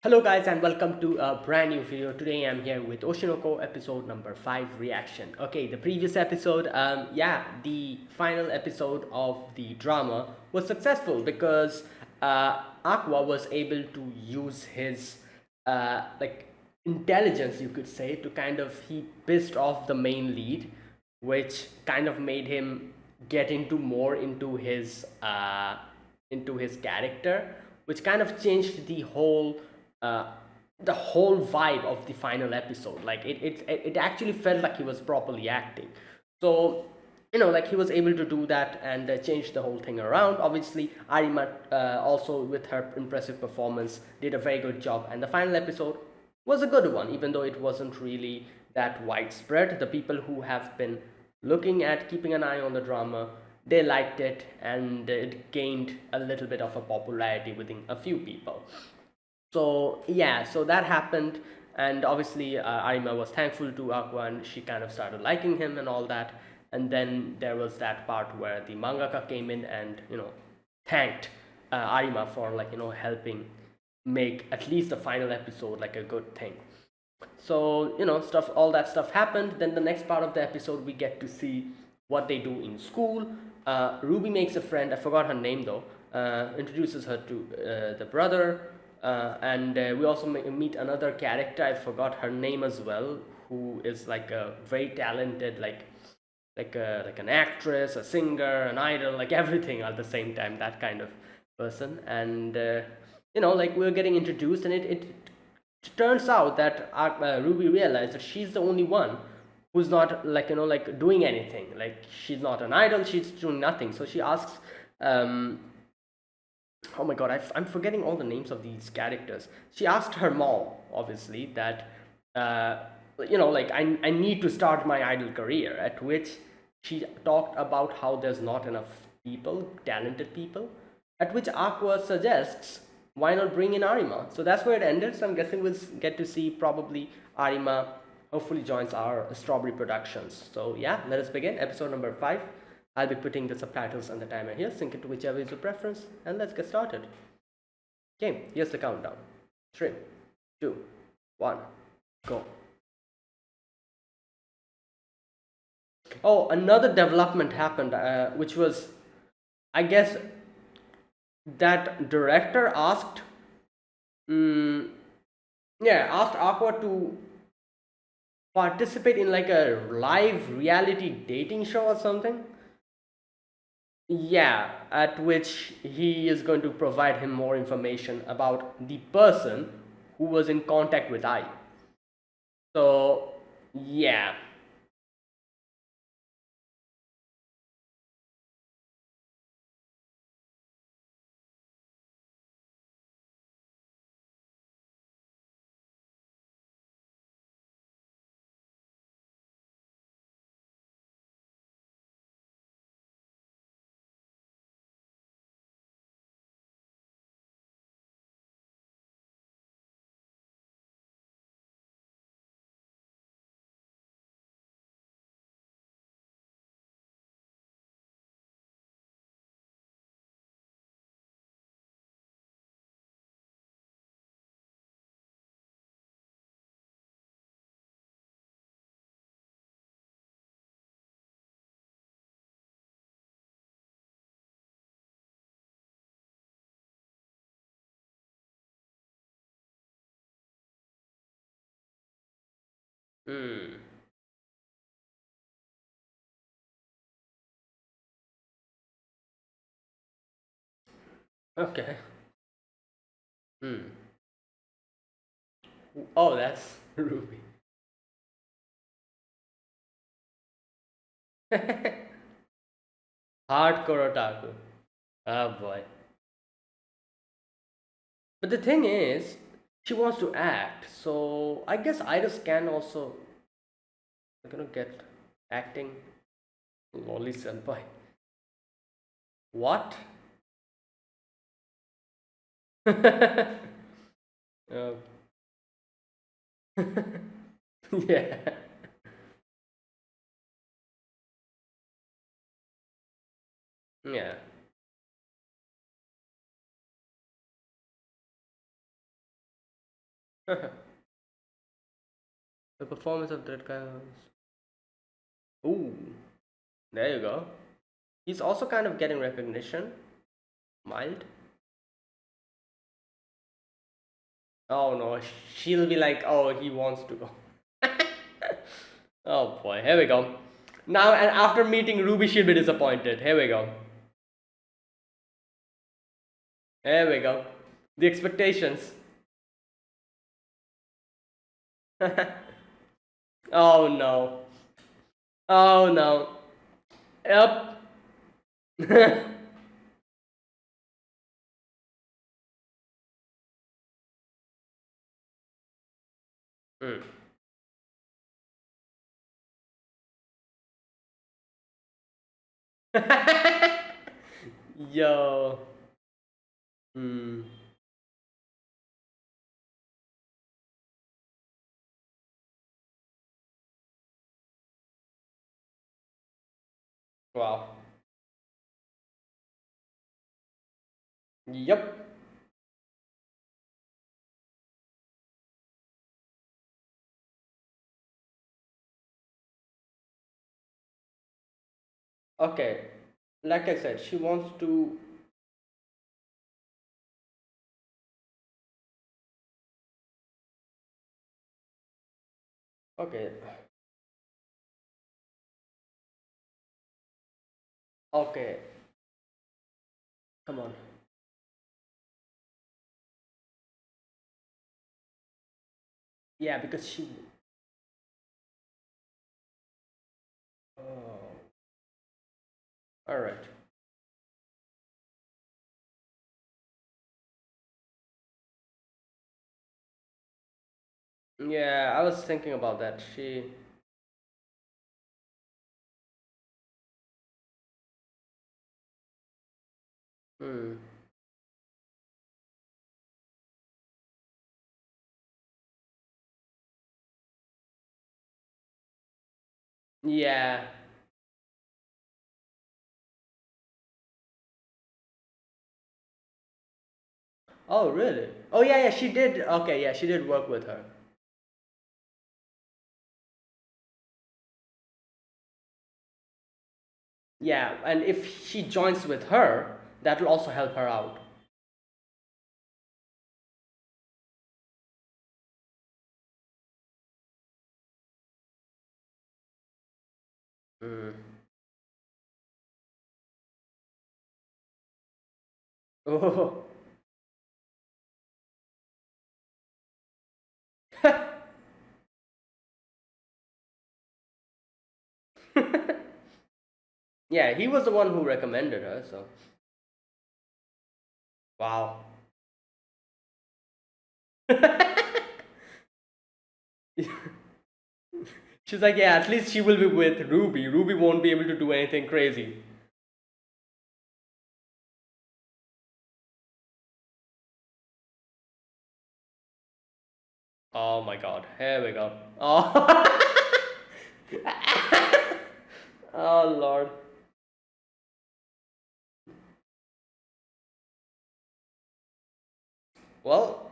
Hello guys and welcome to a brand new video. Today I'm here with Oshinoko episode number 5 reaction. Okay, the previous episode, the final episode of the drama was successful because Aqua was able to use his intelligence, you could say, to kind of he pissed off the main lead, which kind of made him get into his character, which kind of changed uh, the whole vibe of the final episode. Like it actually felt like he was properly acting. So like he was able to do that and change the whole thing around. Obviously, Arima also with her impressive performance did a very good job, and the final episode was a good one, even though it wasn't really that widespread. The people who have been looking at keeping an eye on the drama, they liked it, and it gained a little bit of a popularity within a few people. So yeah, so that happened, and obviously Arima was thankful to Aqua, and she kind of started liking him and all that. And then there was that part where the mangaka came in and thanked Arima for helping make at least the final episode like a good thing. So stuff, all that stuff happened. Then the next part of the episode, we get to see what they do in school. Ruby makes a friend. I forgot her name though. Introduces her to the brother, and we also meet another character. I forgot her name as well, who is like a very talented, like an actress, a singer, an idol, like everything at the same time. That kind of person. And like we're getting introduced, and it turns out that Ruby realized that she's the only one who's not like doing anything. Like she's not an idol, she's doing nothing. So she asks, oh my god, I'm forgetting all the names of these characters. She asked her mom, obviously, that like I need to start my idol career. At which she talked about how there's not enough people, talented people. At which Aqua suggests, why not bring in Arima? So that's where it ended. So I'm guessing we'll get to see probably Arima hopefully joins our Strawberry Productions. So yeah, let us begin episode number 5. I'll be putting the subtitles and the timer here, sync it to whichever is your preference, and let's get started. Okay, here's the countdown. 3, 2, 1, go. Oh, another development happened, which was, I guess, that director asked, asked Aqua to participate in like a live reality dating show or something. Yeah, at which he is going to provide him more information about the person who was in contact with I. So, yeah. Hmm. Okay. Hmm. Oh, that's Ruby. Hardcore otaku. Oh boy. But the thing is, she wants to act, so I guess Iris can also get acting. Lolly senpai. What? Oh. Yeah. Yeah. The performance of that guy was. Ooh, there you go. He's also kind of getting recognition. Mild. Oh no, she'll be like, oh, he wants to go. Oh boy, here we go. Now, and after meeting Ruby, she'll be disappointed. Here we go. Here we go. The expectations. Oh no. Oh no. Yep. Hmm. Yo. Hmm. Wow. Yep. Okay. Like I said, she wants to. Okay. Okay. Come on. Yeah, because she. Oh. All right. Yeah, I was thinking about that. She. Hmm. Yeah. Oh, really? Oh, yeah, yeah, she did. Okay, yeah, she did work with her. Yeah, and if she joins with her, that will also help her out. Mm. Oh. Yeah, he was the one who recommended her, so. Wow. She's like, yeah, at least she will be with Ruby. Ruby won't be able to do anything crazy. Oh my god, here we go. Oh, oh lord. Well,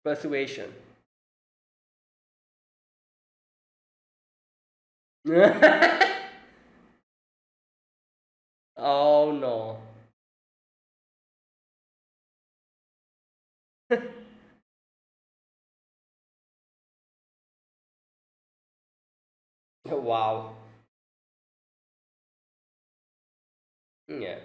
persuasion. Oh no. Wow. Yeah.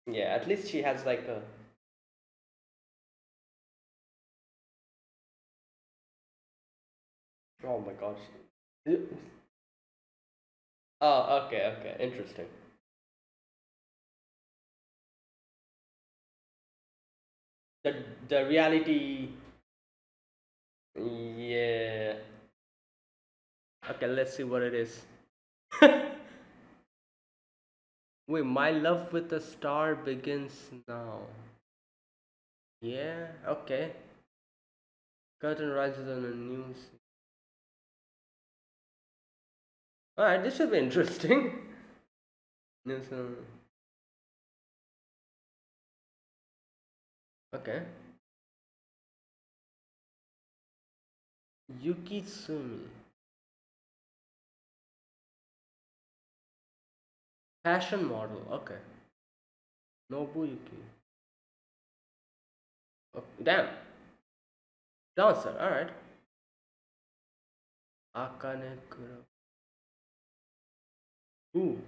Yeah, at least she has like a. Oh my gosh. Oh, okay, okay, interesting. The the reality. Yeah. Okay, let's see what it is. Wait, my love with a star begins now. Yeah, okay. Curtain rises on a news. Alright, this should be interesting. News, okay. Yuki Sumi. Fashion model, okay. Nobuyuki. Oh, damn. Dancer, alright. Akane Kuro. Ooh.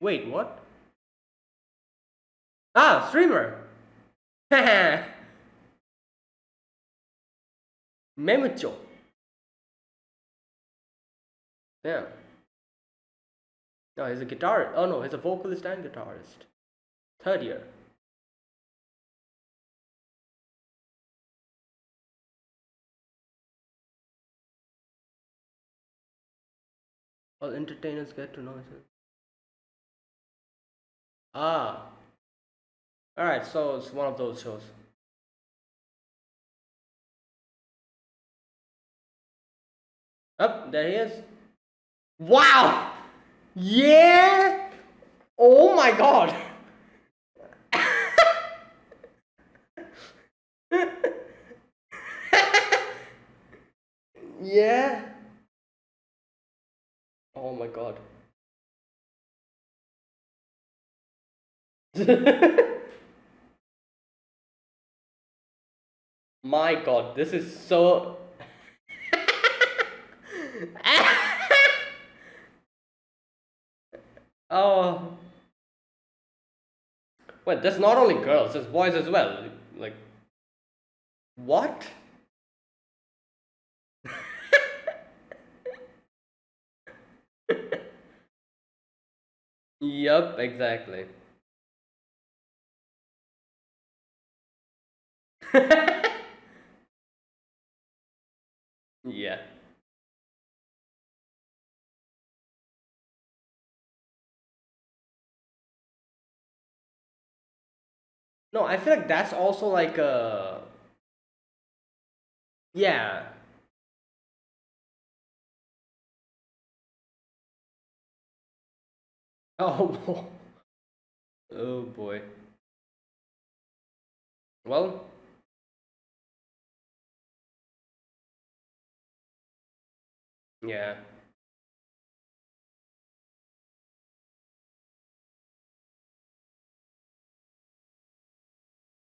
Wait, what? Ah, streamer! Memucho. Damn. No, he's a guitarist. Oh no, he's a vocalist and guitarist. Third year. All entertainers get to know each. Ah. Alright, so it's one of those shows. Up, there he is. Wow! Yeah! Oh my god! Yeah! Oh my god. My god, this is so. Oh. Wait, there's not only girls, there's boys as well. Like, what? Yup, exactly. Yeah. No, I feel like that's also like a. Yeah. Oh, oh boy. Well, yeah.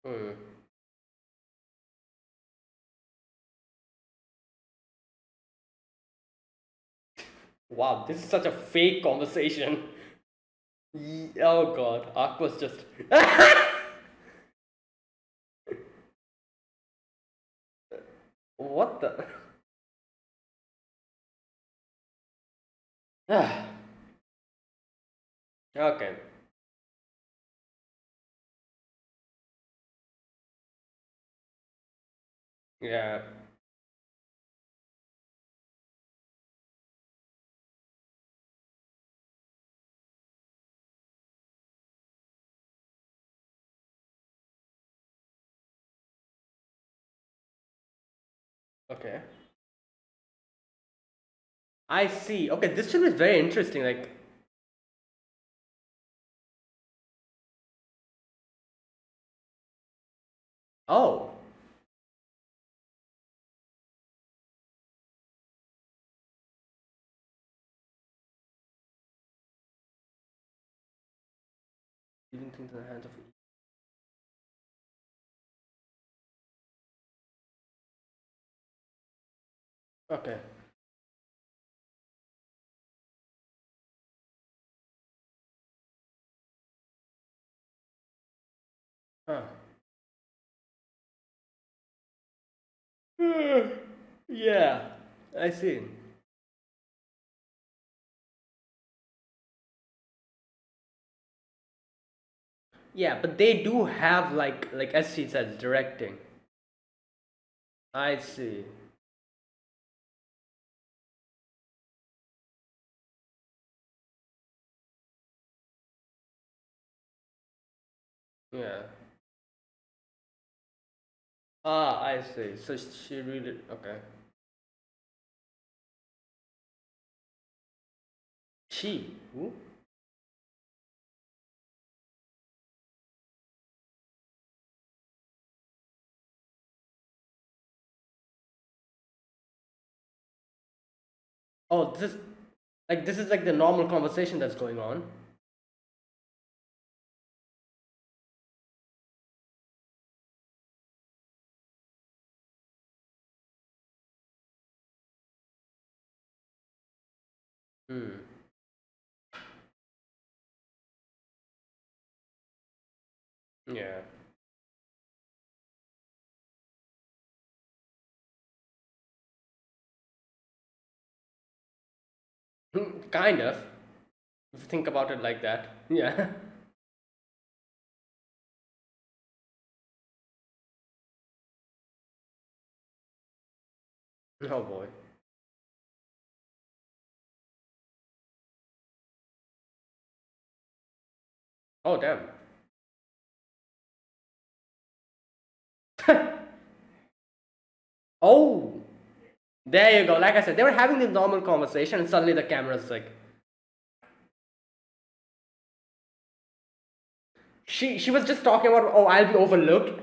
Hmm. Wow, this is such a fake conversation. Oh god, Aqua's just. What the? Okay. Yeah. Okay. I see. Okay, this should be very interesting. Like, oh, leaving things in the hands of. Okay. Huh. Yeah, I see. Yeah, but they do have like as she says, directing. I see. Yeah. Ah, I see. So she really okay. She who? Oh, this is like the normal conversation that's going on. Hmm. Yeah. Kind of. If you think about it like that. Yeah. Oh boy. Oh damn. Oh, there you go. Like I said, they were having this normal conversation, and suddenly the camera's like, she was just talking about, oh, I'll be overlooked,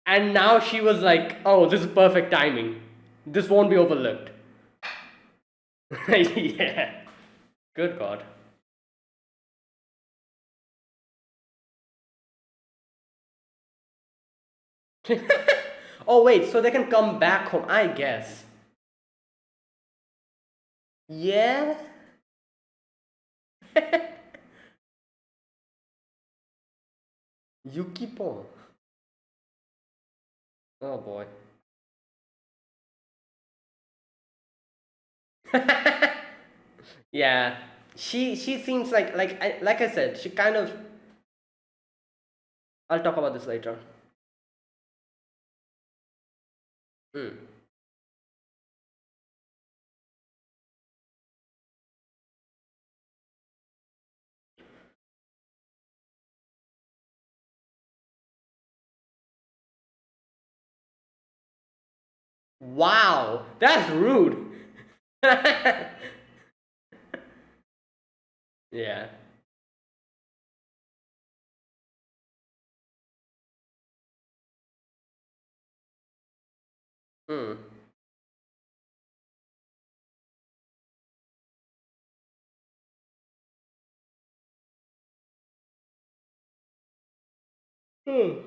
and now she was like, oh, this is perfect timing. This won't be overlooked. Yeah. Good God. Oh wait, so they can come back home, I guess. Yeah. Yukipon. Oh boy. Yeah. She seems like I said, she kind of. I'll talk about this later. Hmm. Wow, that's rude. Yeah. Hmm. Hmm.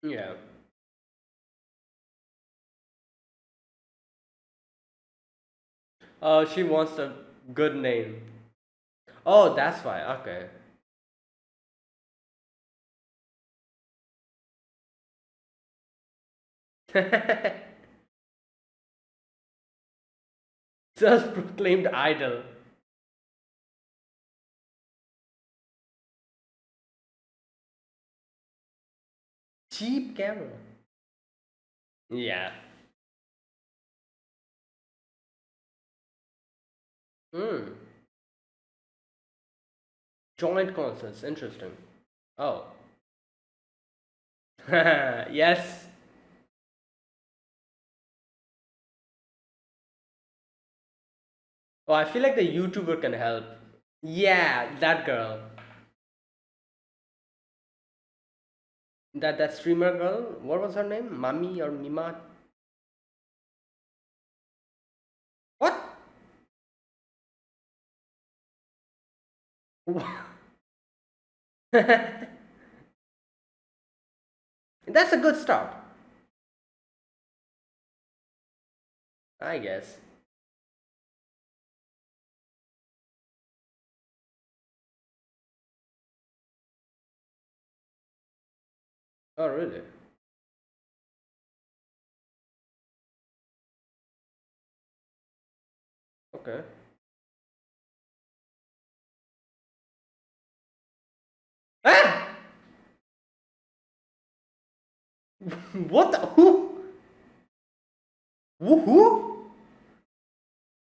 Yeah. Oh, she wants a good name. Oh, that's why. Okay. Just proclaimed idol. Cheap camera. Yeah. Hmm. Joint concerts. Interesting. Oh. Yes. Oh, I feel like the YouTuber can help. Yeah, that girl. That streamer girl. What was her name? Mami or Mima? What? That's a good start, I guess. Oh, really? Okay. Ah! What the? Who? Who?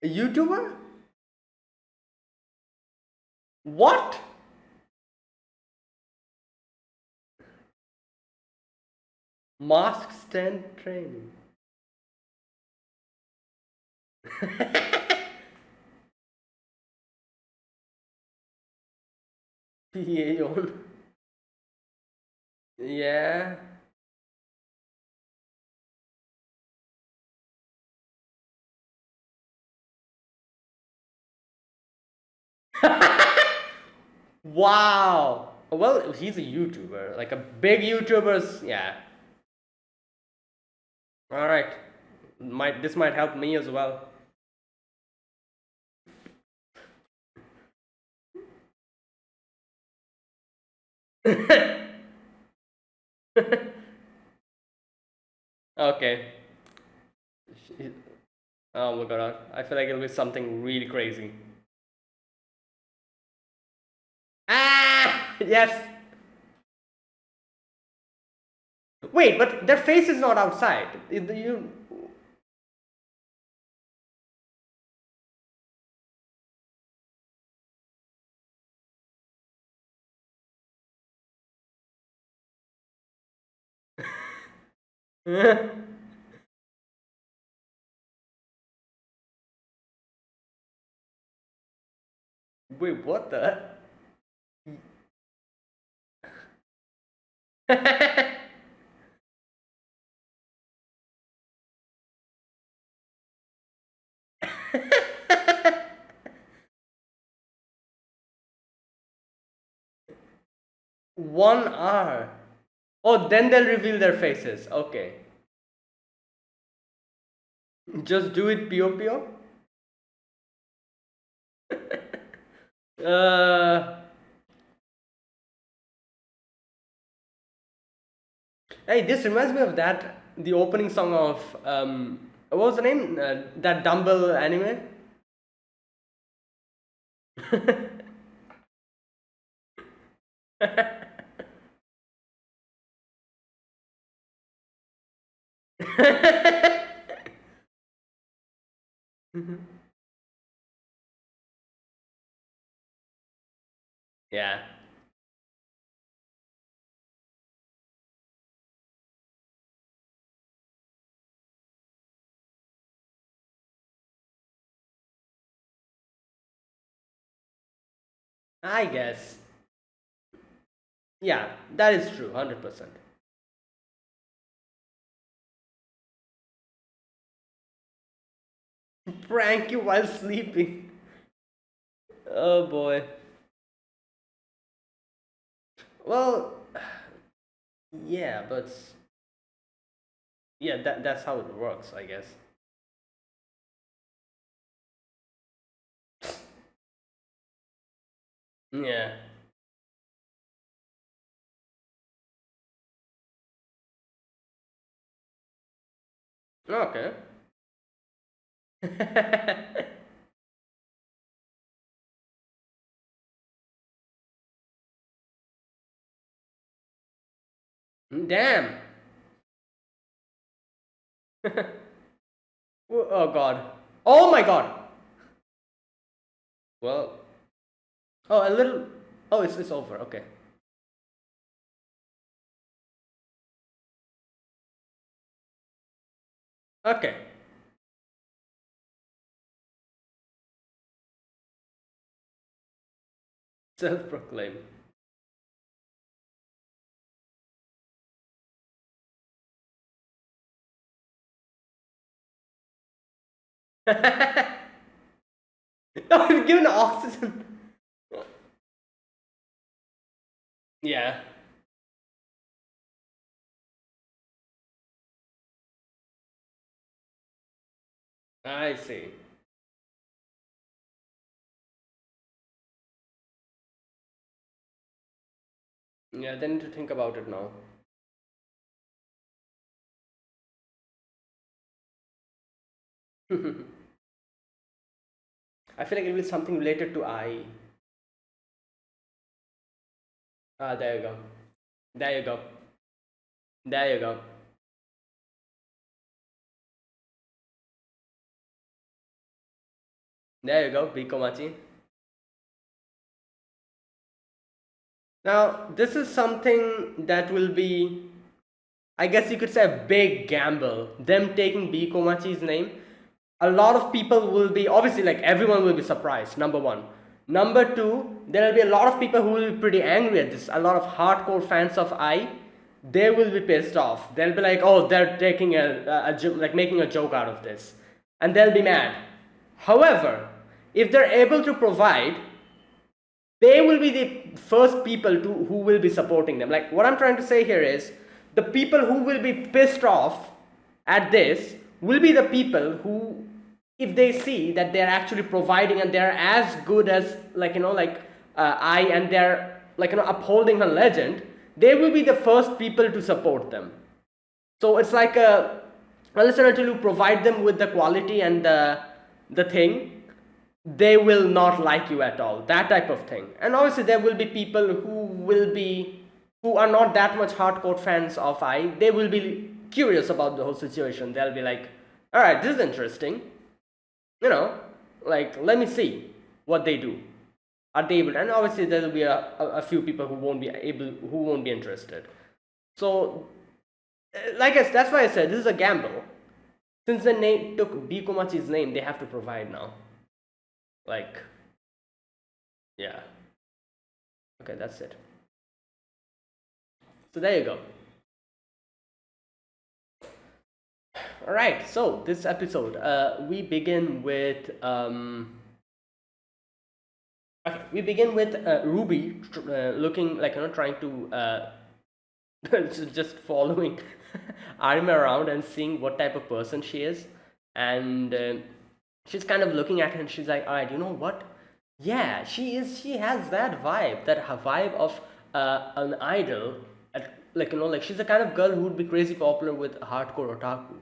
A YouTuber? What? Mask stand training. PA. Yeah. Wow. Well, he's a YouTuber, like a big YouTuber's. Yeah. All right. Might this might help me as well. Okay. Oh my god. I feel like it'll be something really crazy. Ah! Yes. Wait, but their face is not outside. You. Wait, what the? One hour. Oh, then they'll reveal their faces. Okay. Just do it, Pio Pio. Uh, hey, this reminds me of the opening song of what was the name? That Dumble anime. Yeah. I guess. Yeah, that is true, 100%. Prank you while sleeping. Oh boy. Well, yeah, but yeah, that's how it works, I guess. Yeah. Okay. Damn. Oh god. Oh my god. Well, oh, a little. Oh, it's over. Okay. Okay. Self-proclaimed. Oh, I've given oxygen. Yeah. I see. Yeah, they need to think about it now. I feel like it will be something related to I. Ah, there you go. There you go. There you go. There you go, Bikomachi. Now, this is something that will be, I guess you could say, a big gamble. Them taking B Komachi's name. A lot of people will be, obviously, like everyone will be surprised, number one. Number two, there will be a lot of people who will be pretty angry at this. A lot of hardcore fans of I, they will be pissed off. They'll be like, oh, they're taking like making a joke out of this. And they'll be mad. However, if they're able to provide, they will be the first people who will be supporting them. Like what I'm trying to say here is the people who will be pissed off at this will be the people who, if they see that they're actually providing and they're as good as I, and they're upholding a legend, they will be the first people to support them. So it's like unless and until you provide them with the quality and the thing, they will not like you at all, that type of thing. And obviously there will be people who are not that much hardcore fans of I. They will be curious about the whole situation. They'll be like, all right, this is interesting, like let me see what they do. Are they able? And obviously there will be a few people who won't be interested. So that's why I said this is a gamble. Since the name took B Komachi's name, they have to provide now. Like, yeah. Okay, that's it. So there you go. All right. So this episode, we begin with Ruby looking like trying to just following Arima around and seeing what type of person she is, and she's kind of looking at her and she's like, all right, you know what? Yeah, she has that vibe of an idol. She's the kind of girl who would be crazy popular with hardcore otaku.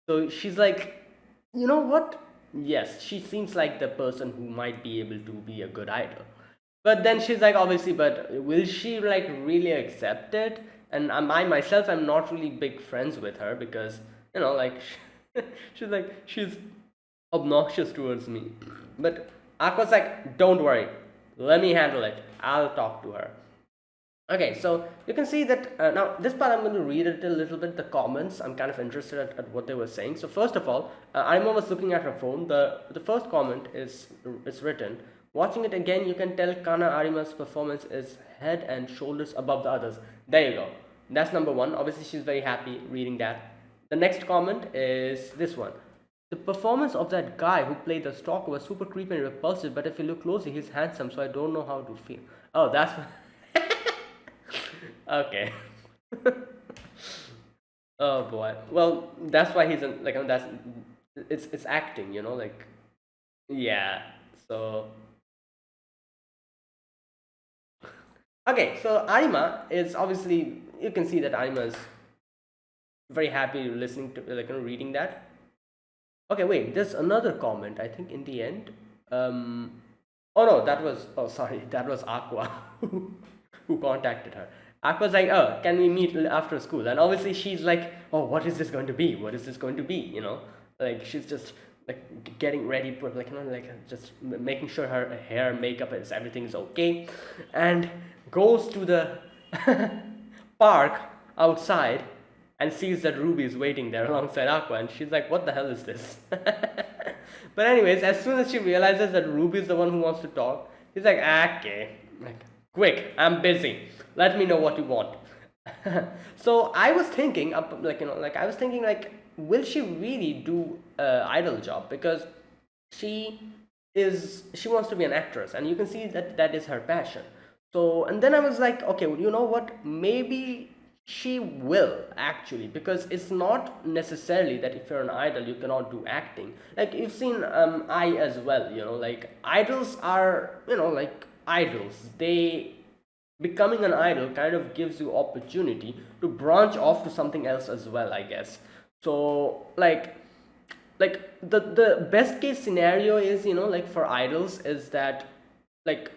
So she's like, you know what? Yes, she seems like the person who might be able to be a good idol. But then she's like, obviously, but will she like really accept it? And I myself am not really big friends with her because she's obnoxious towards me. But Aqua's like, don't worry, let me handle it. I'll talk to her. Okay, so you can see that now this part I'm going to read it a little bit, the comments. I'm kind of interested at what they were saying. So first of all, Arima was looking at her phone. The first comment is written, watching it again, you can tell Kana Arima's performance is head and shoulders above the others. There you go. That's number one. Obviously, she's very happy reading that. The next comment is this one. The performance of that guy who played the stalker was super creepy and repulsive, but if you look closely, he's handsome, so I don't know how to feel. Oh, that's... okay. Oh boy. Well, that's why he's in, it's acting, yeah. So okay, so Arima is obviously, you can see that Arima is very happy listening to reading that. Okay, wait, there's another comment, I think in the end. Oh no, that was Aqua who contacted her. Aqua's like, oh, can we meet after school? And obviously she's like, oh, what is this going to be? What is this going to be? Like she's just like getting ready, just making sure her hair, makeup, everything is okay, and goes to the park outside and sees that Ruby is waiting there alongside Aqua, and she's like, what the hell is this? But anyways, as soon as she realizes that Ruby is the one who wants to talk, she's like, okay, like, quick, I'm busy. Let me know what you want. So I was thinking, will she really do idol job? Because she wants to be an actress, and you can see that is her passion. So, and then I was like, okay, well, you know what? Maybe she will actually, because it's not necessarily that if you're an idol you cannot do acting. Like you've seen I as well, like idols are, idols. They becoming an idol kind of gives you opportunity to branch off to something else as well, I guess. So like the best case scenario is, for idols is that like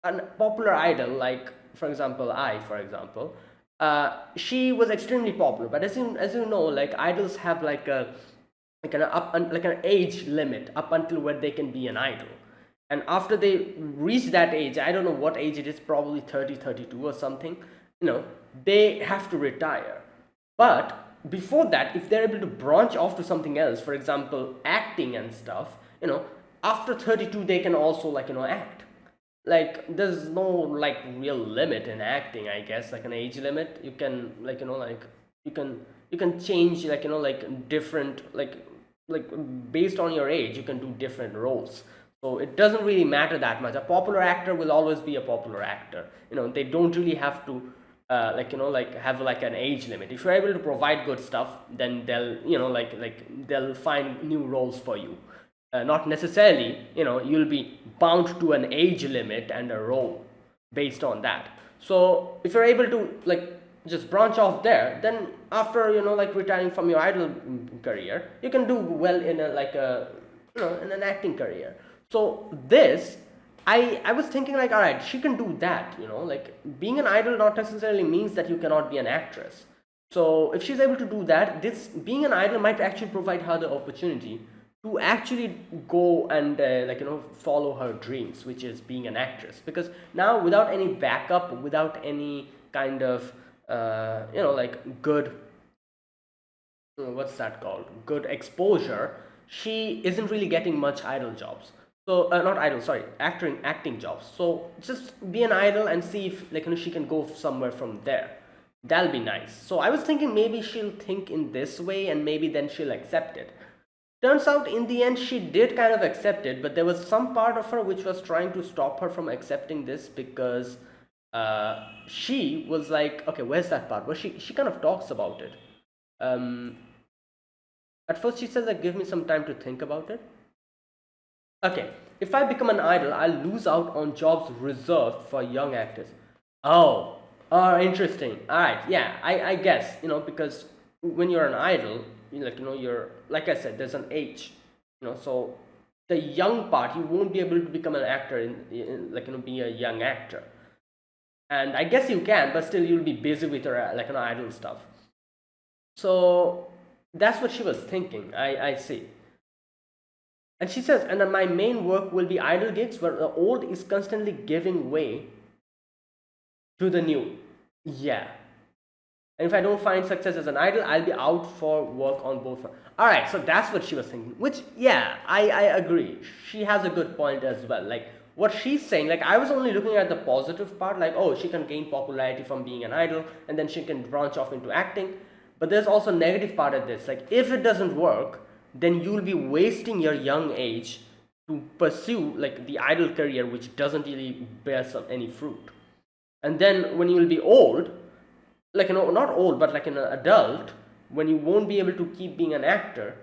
a popular idol, like for example she was extremely popular, but as you know, like idols have like an age limit up until where they can be an idol. and after they reach that age, I don't know what age it is, probably 30, 32 or something, they have to retire. But before that, if they're able to branch off to something else, for example acting and stuff, after 32 they can also act. Like there's no like real limit in acting, I guess, like an age limit. You can you can change, different, like based on your age you can do different roles. So it doesn't really matter that much. A popular actor will always be a popular actor. They don't really have to have like an age limit. If you're able to provide good stuff, then they'll they'll find new roles for you. Not necessarily you'll be bound to an age limit and a role based on that. So if you're able to just branch off there, then after retiring from your idol career, you can do well in a in an acting career. So this, I was thinking like, all right, she can do that. Like being an idol not necessarily means that you cannot be an actress. So if she's able to do that, this being an idol might actually provide her the opportunity to actually go and follow her dreams, which is being an actress. Because now, without any backup, without any kind of good, what's that called, good exposure, she isn't really getting much idol jobs. So not idol, sorry, acting jobs. So just be an idol and see if she can go somewhere from there. That'll be nice. So I was thinking maybe she'll think in this way, and maybe then she'll accept it. Turns out in the end she did kind of accept it, but there was some part of her which was trying to stop her from accepting this, because she was like, okay, where's that part where she kind of talks about it. um at first she says like, give me some time to think about it. Okay, if I become an idol, I'll lose out on jobs reserved for young actors. Oh, interesting. All right, yeah, I guess because when you're an idol, you're, like I said, there's an age, so the young part, you won't be able to become an actor be a young actor. And I guess you can, but still you'll be busy with your idol stuff. So that's what she was thinking. I see. And she says, and then my main work will be idol gigs where the old is constantly giving way to the new. Yeah. And if I don't find success as an idol, I'll be out for work on both. Alright, so that's what she was thinking. Which, yeah, I agree. She has a good point as well. Like, what she's saying, like, I was only looking at the positive part, like, oh, she can gain popularity from being an idol, and then she can branch off into acting. But there's also a negative part of this. Like, if it doesn't work, then you'll be wasting your young age to pursue like the idol career, which doesn't really bear any fruit. And then when you'll be old, not old, but like an adult, when you won't be able to keep being an actor,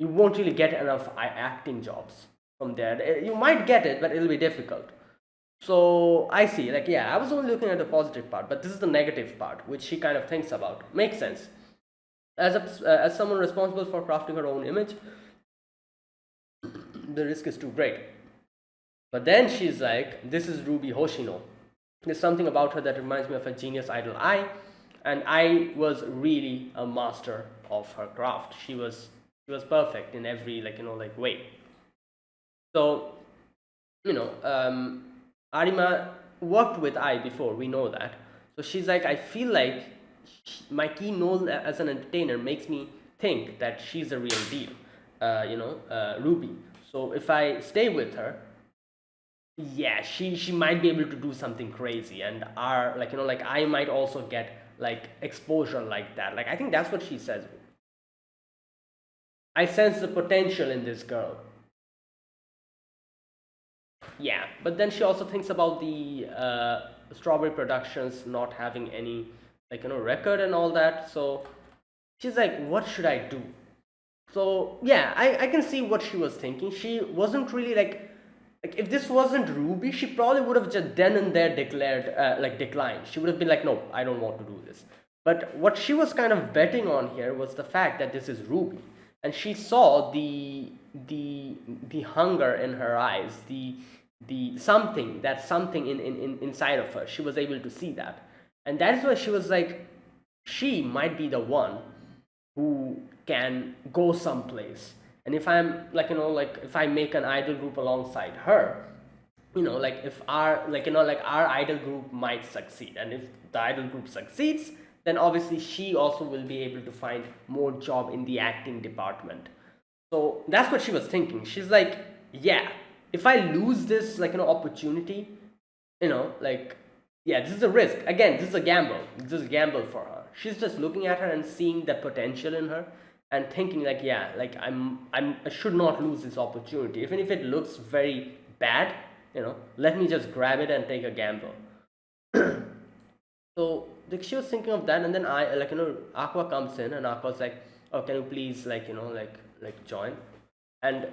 you won't really get enough acting jobs from there. You might get it, but it'll be difficult. So I see, like, yeah, I was only looking at the positive part, but this is the negative part, which she kind of thinks about. Makes sense. As someone responsible for crafting her own image, the risk is too great. But then she's like, this is Ruby Hoshino. There's something about her that reminds me of a genius idol I, and I was really a master of her craft. She was perfect in every way. So Arima worked with I before, we know that. So she's like, I feel like my key role as an entertainer makes me think that she's a real deal, Ruby. So if I stay with her, yeah, she might be able to do something crazy, and I might also get exposure like that. Like I think that's what she says. I sense the potential in this girl. Yeah, but then she also thinks about the Strawberry Productions not having any record and all that. So she's like, what should I do? So yeah, I can see what she was thinking. She wasn't really like if this wasn't Ruby, she probably would have just then and there declared declined. She would have been like, no, I don't want to do this. But what she was kind of betting on here was the fact that this is Ruby, and she saw the hunger in her eyes, the something, that something in inside of her. She was able to see that, and that is why she was like, she might be the one who can go someplace. And if I'm if I make an idol group alongside her, like if our like our idol group might succeed, and if the idol group succeeds, then obviously she also will be able to find more job in the acting department. So that's what she was thinking. She's like, yeah, if I lose this opportunity, like, yeah, this is a risk. Again, this is a gamble. This is a gamble for her. She's just looking at her and seeing the potential in her and thinking like, yeah, like I should not lose this opportunity. Even if it looks very bad, let me just grab it and take a gamble. So like she was thinking of that, and then Aqua comes in, and Aqua's like, "Oh, can you please join?" And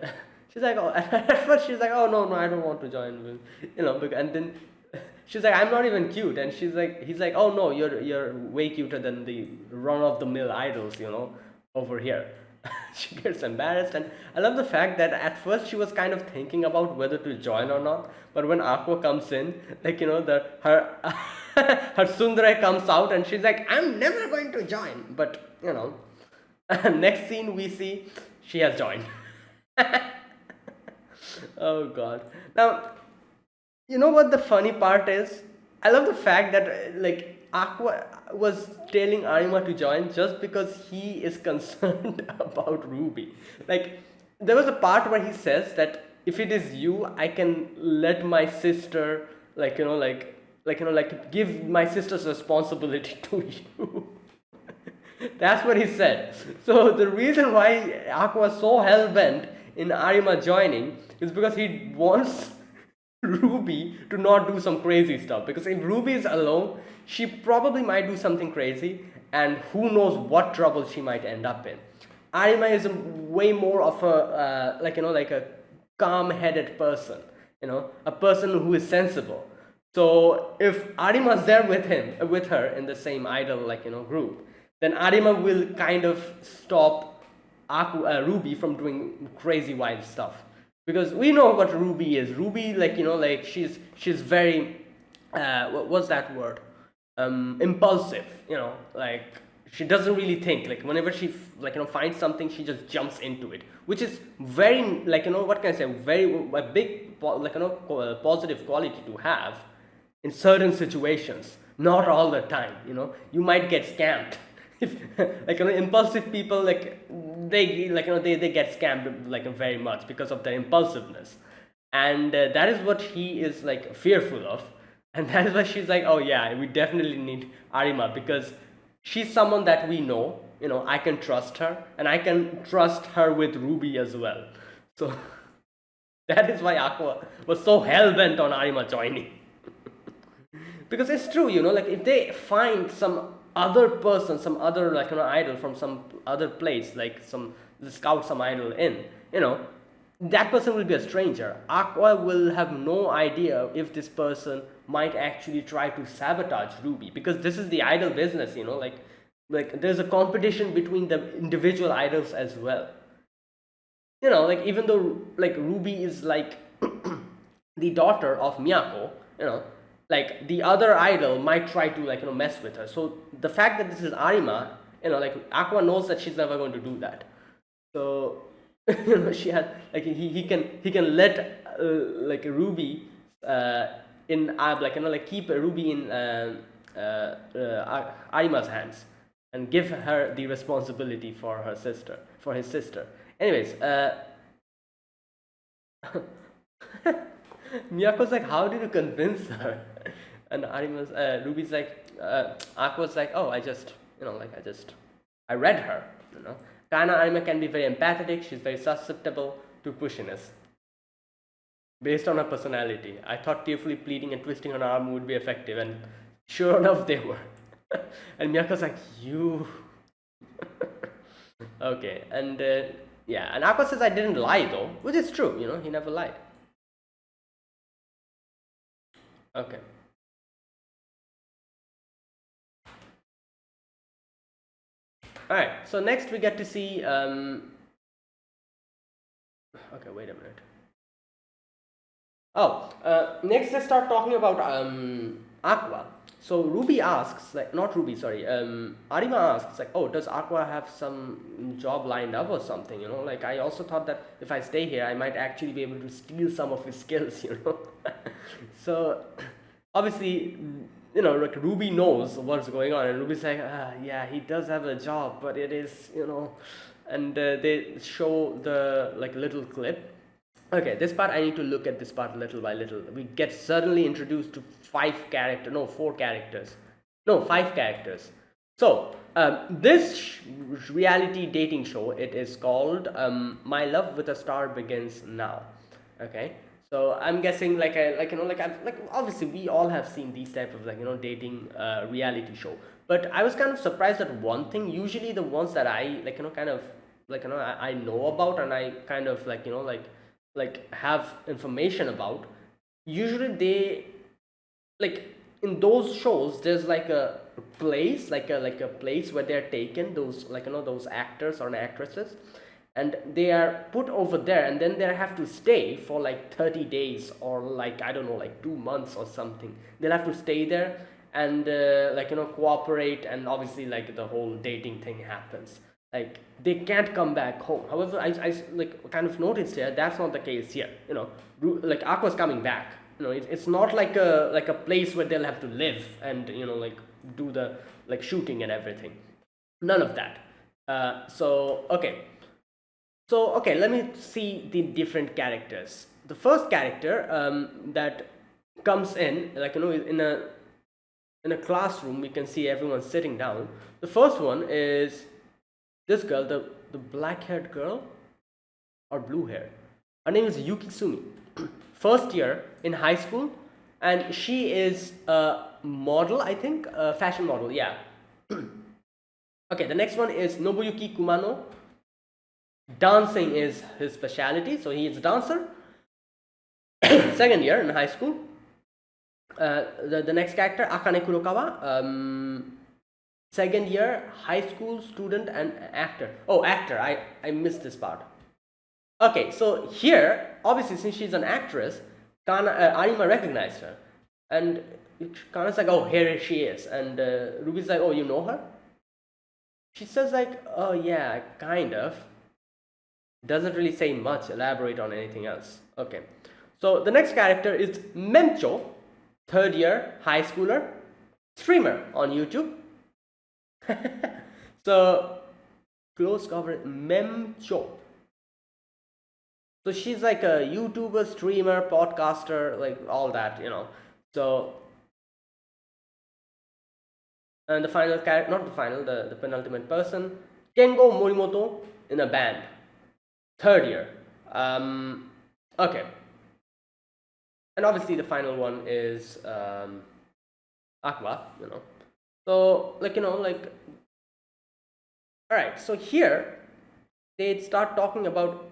she's like, "Oh," at first she's like, "Oh, no, no, I don't want to join," and then she's like, "I'm not even cute," and he's like, "Oh no, you're way cuter than the run of the mill idols, over here." She gets embarrassed, and I love the fact that at first she was kind of thinking about whether to join or not, but when Aqua comes in, the her her tsundere comes out, and she's like, "I'm never going to join," but next scene we see she has joined. Oh god. Now, you know what the funny part is? I love the fact that Aqua was telling Arima to join just because he is concerned about Ruby. Like there was a part where he says that if it is you, I can let my sister give my sister's responsibility to you. That's what he said. So the reason why Aqua was so hell bent in Arima joining is because he wants Ruby to not do some crazy stuff. Because if Ruby is alone, she probably might do something crazy, and who knows what trouble she might end up in. Arima is way more of a like a calm-headed person, a person who is sensible. So if Arima's there with her in the same idol group, then Arima will kind of stop Ruby from doing crazy wild stuff, because we know what Ruby is. Ruby, she's very what's that word? Impulsive. Like she doesn't really think. Like whenever she finds something, she just jumps into it, which is very what can I say? Very a big positive quality to have in certain situations. Not all the time. You might get scammed. If impulsive people they get scammed very much because of their impulsiveness, and that is what he is fearful of, and that is why she's like, oh yeah, we definitely need Arima, because she's someone that we know. I can trust her, and I can trust her with Ruby as well. So that is why Aqua was so hell-bent on Arima joining. Because it's true, like if they find some other person, some other idol from some other place, like some scout some idol in, that person will be a stranger. Aqua will have no idea if this person might actually try to sabotage Ruby, because this is the idol business, like there's a competition between the individual idols as well. Like even though Ruby is the daughter of Miyako, like the other idol might try to mess with her. So the fact that this is Arima, Aqua knows that she's never going to do that. So she had he can let Ruby in keep Ruby in Arima's hands, and give her the responsibility for his sister. Anyways, Miyako's like, how did you convince her? And Ruby's like, Aqua's like, oh, I read her, Kana Arima can be very empathetic, she's very susceptible to pushiness. Based on her personality, I thought tearfully pleading and twisting her arm would be effective, and sure enough, they were. And Miyako's like, you. Okay, and yeah, and Aqua says, I didn't lie though, which is true, he never lied. Okay. Alright, so next we get to see. Okay, wait a minute. Oh, next they start talking about Aqua. So Ruby asks, like, not Ruby, sorry, Arima asks, like, oh, does Aqua have some job lined up or something? Like, I also thought that if I stay here, I might actually be able to steal some of his skills, So obviously, like Ruby knows what's going on, and Ruby's like, yeah, he does have a job, but it is, and they show the like little clip. Okay, this part I need to look at this part little by little. We get suddenly introduced to four characters, no, five characters. So this reality dating show, it is called My Love with a Star Begins Now. Okay, so I'm guessing like obviously we all have seen these type of like dating reality show, but I was kind of surprised at one thing. Usually the ones that I like kind of like I know about, and I kind of like have information about, usually they like in those shows there's like a place, like a place where they're taken, those those actors or actresses, and they are put over there, and then they have to stay for like 30 days, or like I don't know, like 2 months or something. They'll have to stay there and cooperate, and obviously like the whole dating thing happens. Like they can't come back home. However, I like kind of noticed here that's not the case here. Like Aqua's coming back. It's not like a place where they'll have to live and like do the like shooting and everything. None of that. So okay, let me see the different characters. The first character that comes in, like in a classroom, we can see everyone sitting down. The first one is this girl, the black haired girl, or blue hair. Her name is Yuki Sumi. First year in high school, and she is a model, I think, a fashion model. Yeah. Okay, the next one is Nobuyuki Kumano. Dancing is his specialty, so he is a dancer. Second year in high school. The next character, Akane Kurokawa. Second year high school student and actor. Oh, actor. I missed this part. Okay, so here, obviously, since she's an actress, Arima recognized her, and Kana's like, "Oh, here she is," and Ruby's like, "Oh, you know her?" She says like, "Oh yeah, kind of." Doesn't really say much, elaborate on anything else. Okay, so the next character is Memcho, third year high schooler, streamer on YouTube. So close cover, Memcho. So she's like a YouTuber, streamer, podcaster, like all that. So, and the final character, not the final, the penultimate person, Kengo Morimoto in a band, third year. Okay. And obviously the final one is Aqua. So like all right. So here they start talking about.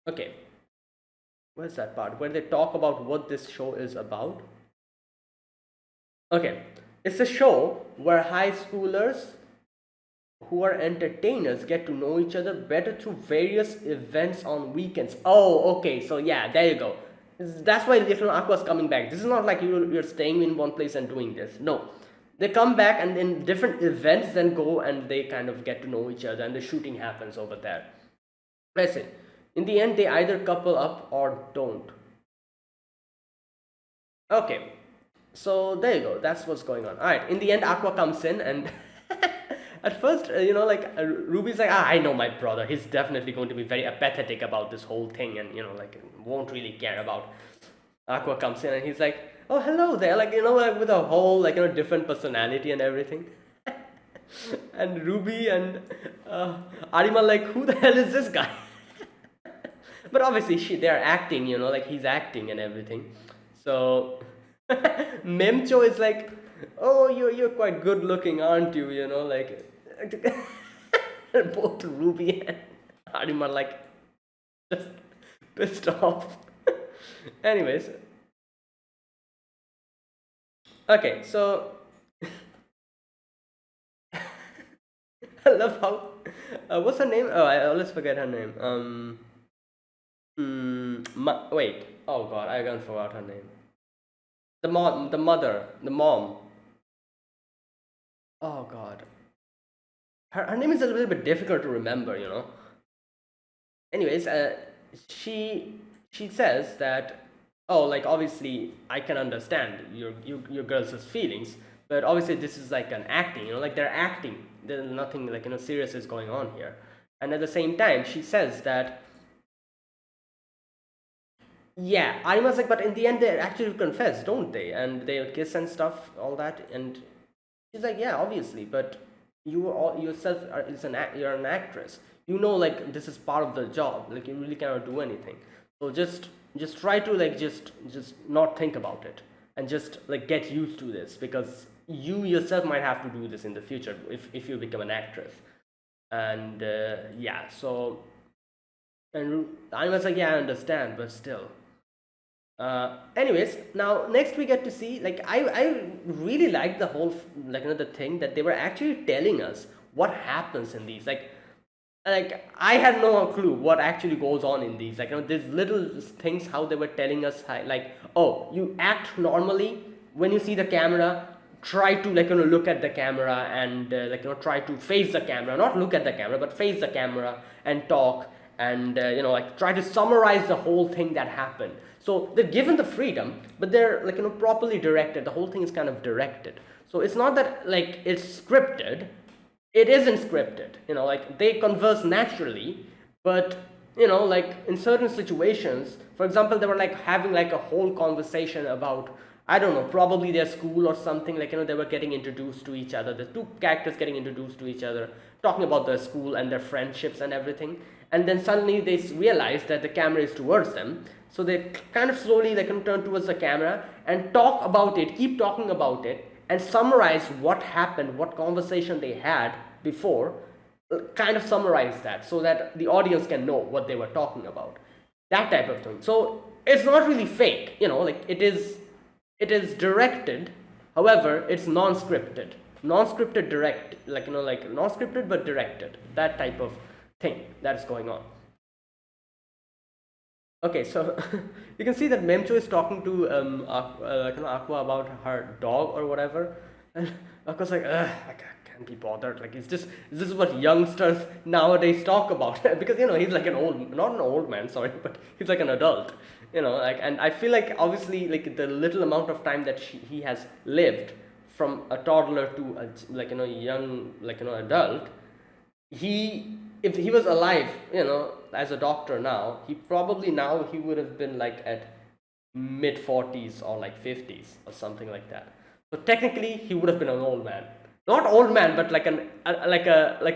Okay, where's that part where they talk about what this show is about? Okay, it's a show where high schoolers who are entertainers get to know each other better through various events on weekends. Oh, okay, so yeah, there you go. That's why Little Aqua's coming back. This is not like you're staying in one place and doing this. No, they come back and in different events then go and they kind of get to know each other, and the shooting happens over there. Listen, in the end, they either couple up or don't. Okay, so there you go. That's what's going on. All right. In the end, Aqua comes in, and at first, Ruby's like, I know my brother. He's definitely going to be very apathetic about this whole thing, and like won't really care about. Aqua comes in, and he's like, oh, hello there, like like with a whole different personality and everything. And Ruby and Arima like, who the hell is this guy? But obviously they're acting, like he's acting and everything. So Memcho is like, oh, you're quite good looking, aren't you? Like both Ruby and Harim are like just pissed off. Anyways, okay, so I love how what's her name? Oh, I always forget her name. Wait. Oh god, I again forgot her name. the mom. Oh God, her name is a little bit difficult to remember. Anyways, she says that, oh, like, obviously I can understand your girls' feelings, but obviously this is like an acting, like they're acting. There's nothing like serious is going on here. And at the same time, she says that, yeah, Arima's like, but in the end they actually confess, don't they? And they kiss and stuff, all that. And she's like, yeah, obviously, but you all yourself you're an actress. Like this is part of the job. Like you really cannot do anything. So just try to like just not think about it and just like get used to this, because you yourself might have to do this in the future if you become an actress. And yeah, so and I was like, yeah, I understand, but still. Anyways, now next we get to see, like, I really like the whole like the thing that they were actually telling us what happens in these, like I had no clue what actually goes on in these, like these little things, how they were telling us how, like, oh, you act normally when you see the camera, try to like look at the camera and like try to face the camera, not look at the camera but face the camera and talk, and like try to summarize the whole thing that happened. So they're given the freedom, but they're like properly directed. The whole thing is kind of directed, so it's not that like it's scripted. It isn't scripted, like they converse naturally, but like in certain situations, for example, they were like having like a whole conversation about, I don't know, probably their school or something, like they were getting introduced to each other, the two characters getting introduced to each other, talking about their school and their friendships and everything. And then suddenly they realize that the camera is towards them, so they kind of slowly like turn towards the camera and talk about it, keep talking about it, and summarize what happened, what conversation they had before, kind of summarize that so that the audience can know what they were talking about. That type of thing. So it's not really fake, like it is directed. However, it's non-scripted. Non-scripted direct, like like non-scripted but directed. That type of thing that's going on. Okay, so you can see that Memcho is talking to Aqua about her dog or whatever, and Aqua's like, ugh, can't be bothered. Like, this is what youngsters nowadays talk about because he's like not an old man, sorry, but he's like an adult, like, and I feel like obviously like the little amount of time that he has lived from a toddler to a like young like adult, he if he was alive, as a doctor now, he would have been like at mid 40s or like 50s or something like that. So technically he would have been an old man, not old man, but like like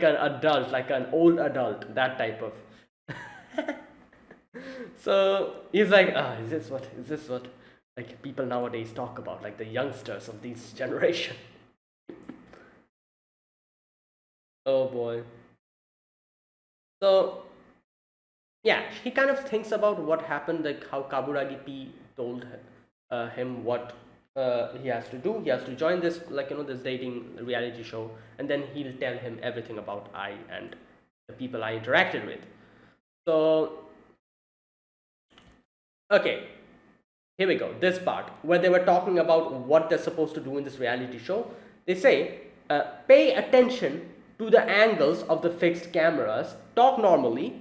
an adult, like an old adult, that type of. So he's like, is this what like people nowadays talk about, like the youngsters of this generation? Oh boy. So yeah, he kind of thinks about what happened, like how Kaburagi P told him what he has to do. He has to join this, like this dating reality show, and then he'll tell him everything about I and the people I interacted with. So okay, here we go. This part where they were talking about what they're supposed to do in this reality show. They say, pay attention to the angles of the fixed cameras. Talk normally.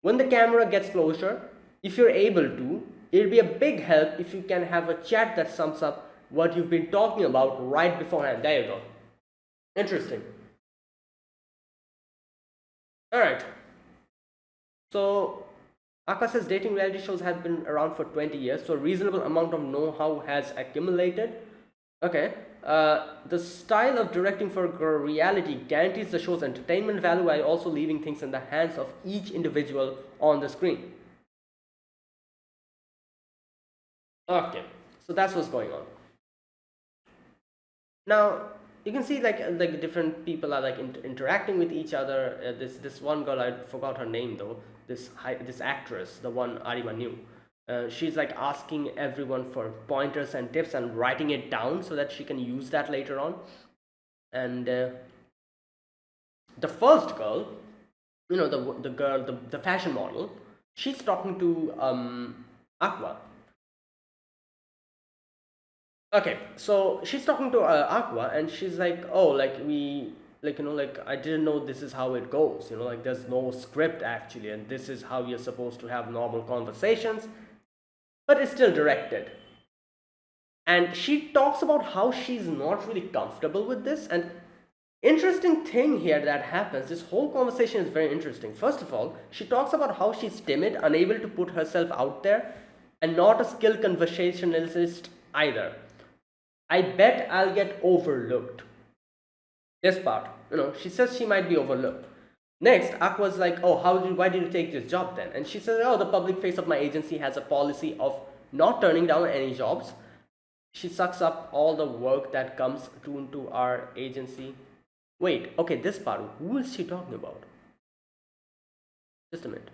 When the camera gets closer, if you're able to, it'll be a big help if you can have a chat that sums up what you've been talking about right beforehand. There you go. Interesting. Alright. So, Akasa's dating reality shows have been around for 20 years, so a reasonable amount of know-how has accumulated. Okay. The style of directing for reality guarantees the show's entertainment value while also leaving things in the hands of each individual on the screen. Okay, so that's what's going on. Now you can see like different people are like interacting with each other. This one girl, I forgot her name though. This actress, the one Arima knew. She's like asking everyone for pointers and tips and writing it down so that she can use that later on. And the first girl, the girl, the fashion model, she's talking to Aqua. Okay, so she's talking to Aqua, and she's like, "Oh, like we, like like I didn't know this is how it goes. Like there's no script actually, and this is how you're supposed to have normal conversations, but it's still directed." And she talks about how she's not really comfortable with this. And interesting thing here that happens, this whole conversation is very interesting. First of all, she talks about how she's timid, unable to put herself out there, and not a skilled conversationalist either. I bet I'll get overlooked. This part, she says she might be overlooked. Next, Aqua's like, "Oh, why did you take this job then?" And she says, "Oh, the public face of my agency has a policy of not turning down any jobs. She sucks up all the work that comes into our agency." Wait, okay, this part, who is she talking about? Just a minute.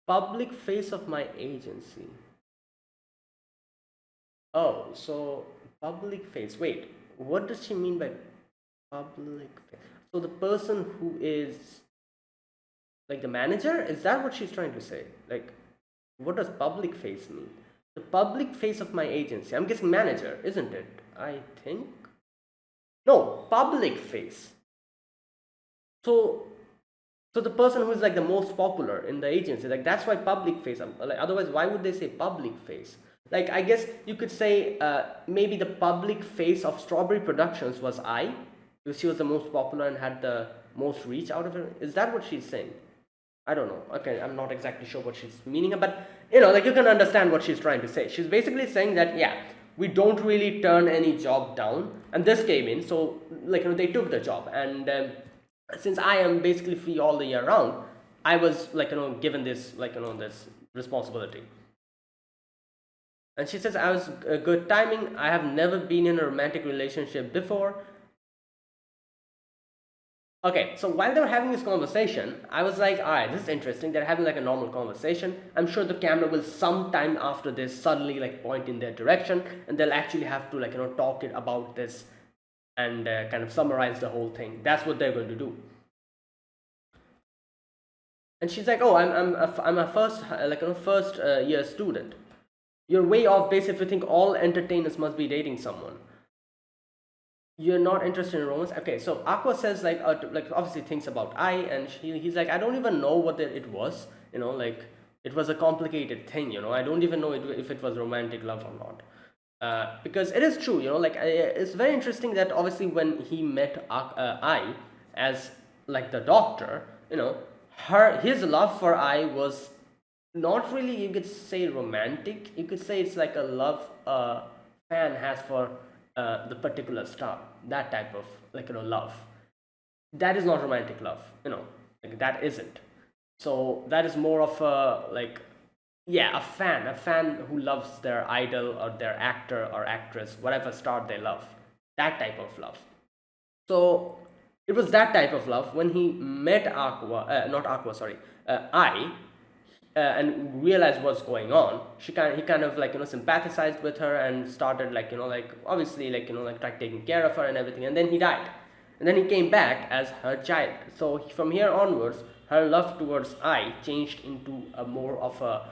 Public face of my agency. Oh, so public face. Wait, what does she mean by public face? So the person who is like the manager, is that what she's trying to say? Like, what does public face mean? The public face of my agency. I'm guessing manager, isn't it? I think. No, public face. So, so the person who is like the most popular in the agency, like that's why public face. Like, otherwise, why would they say public face? Like, I guess you could say maybe the public face of Strawberry Productions was I, because she was the most popular and had the most reach out of it. Is that what she's saying? I don't know. Okay, I'm not exactly sure what she's meaning, but like you can understand what she's trying to say. She's basically saying that, yeah, we don't really turn any job down, and this came in, so like they took the job, and since I am basically free all the year round, I was like given this this responsibility. And she says, "I was a good timing. I have never been in a romantic relationship before." Okay, so while they were having this conversation, I was like, all right, this is interesting. They're having like a normal conversation. I'm sure the camera will sometime after this suddenly like point in their direction, and they'll actually have to like talk it about this and kind of summarize the whole thing. That's what they're going to do. And she's like, "Oh, I'm a first first year student. You're way off base if you think all entertainers must be dating someone. You're not interested in romance." Okay, so Aqua says like obviously thinks about I, and he's like, "I don't even know what it was. Like it was a complicated thing. I don't even know if it was romantic love or not." Because it is true, like it's very interesting that obviously when he met I as like the doctor, his love for I was not really, you could say, romantic. You could say it's like a love a fan has for the particular star, that type of love. That is not romantic love, like that isn't. So that is more of a like, yeah, a fan who loves their idol or their actor or actress, whatever star they love, that type of love. So it was that type of love when he met Aqua, not Aqua, sorry, I, and realized what's going on. He kind of like sympathized with her and started like like obviously like like taking care of her and everything. And then he died, and then he came back as her child. So from here onwards, her love towards I changed into a more of a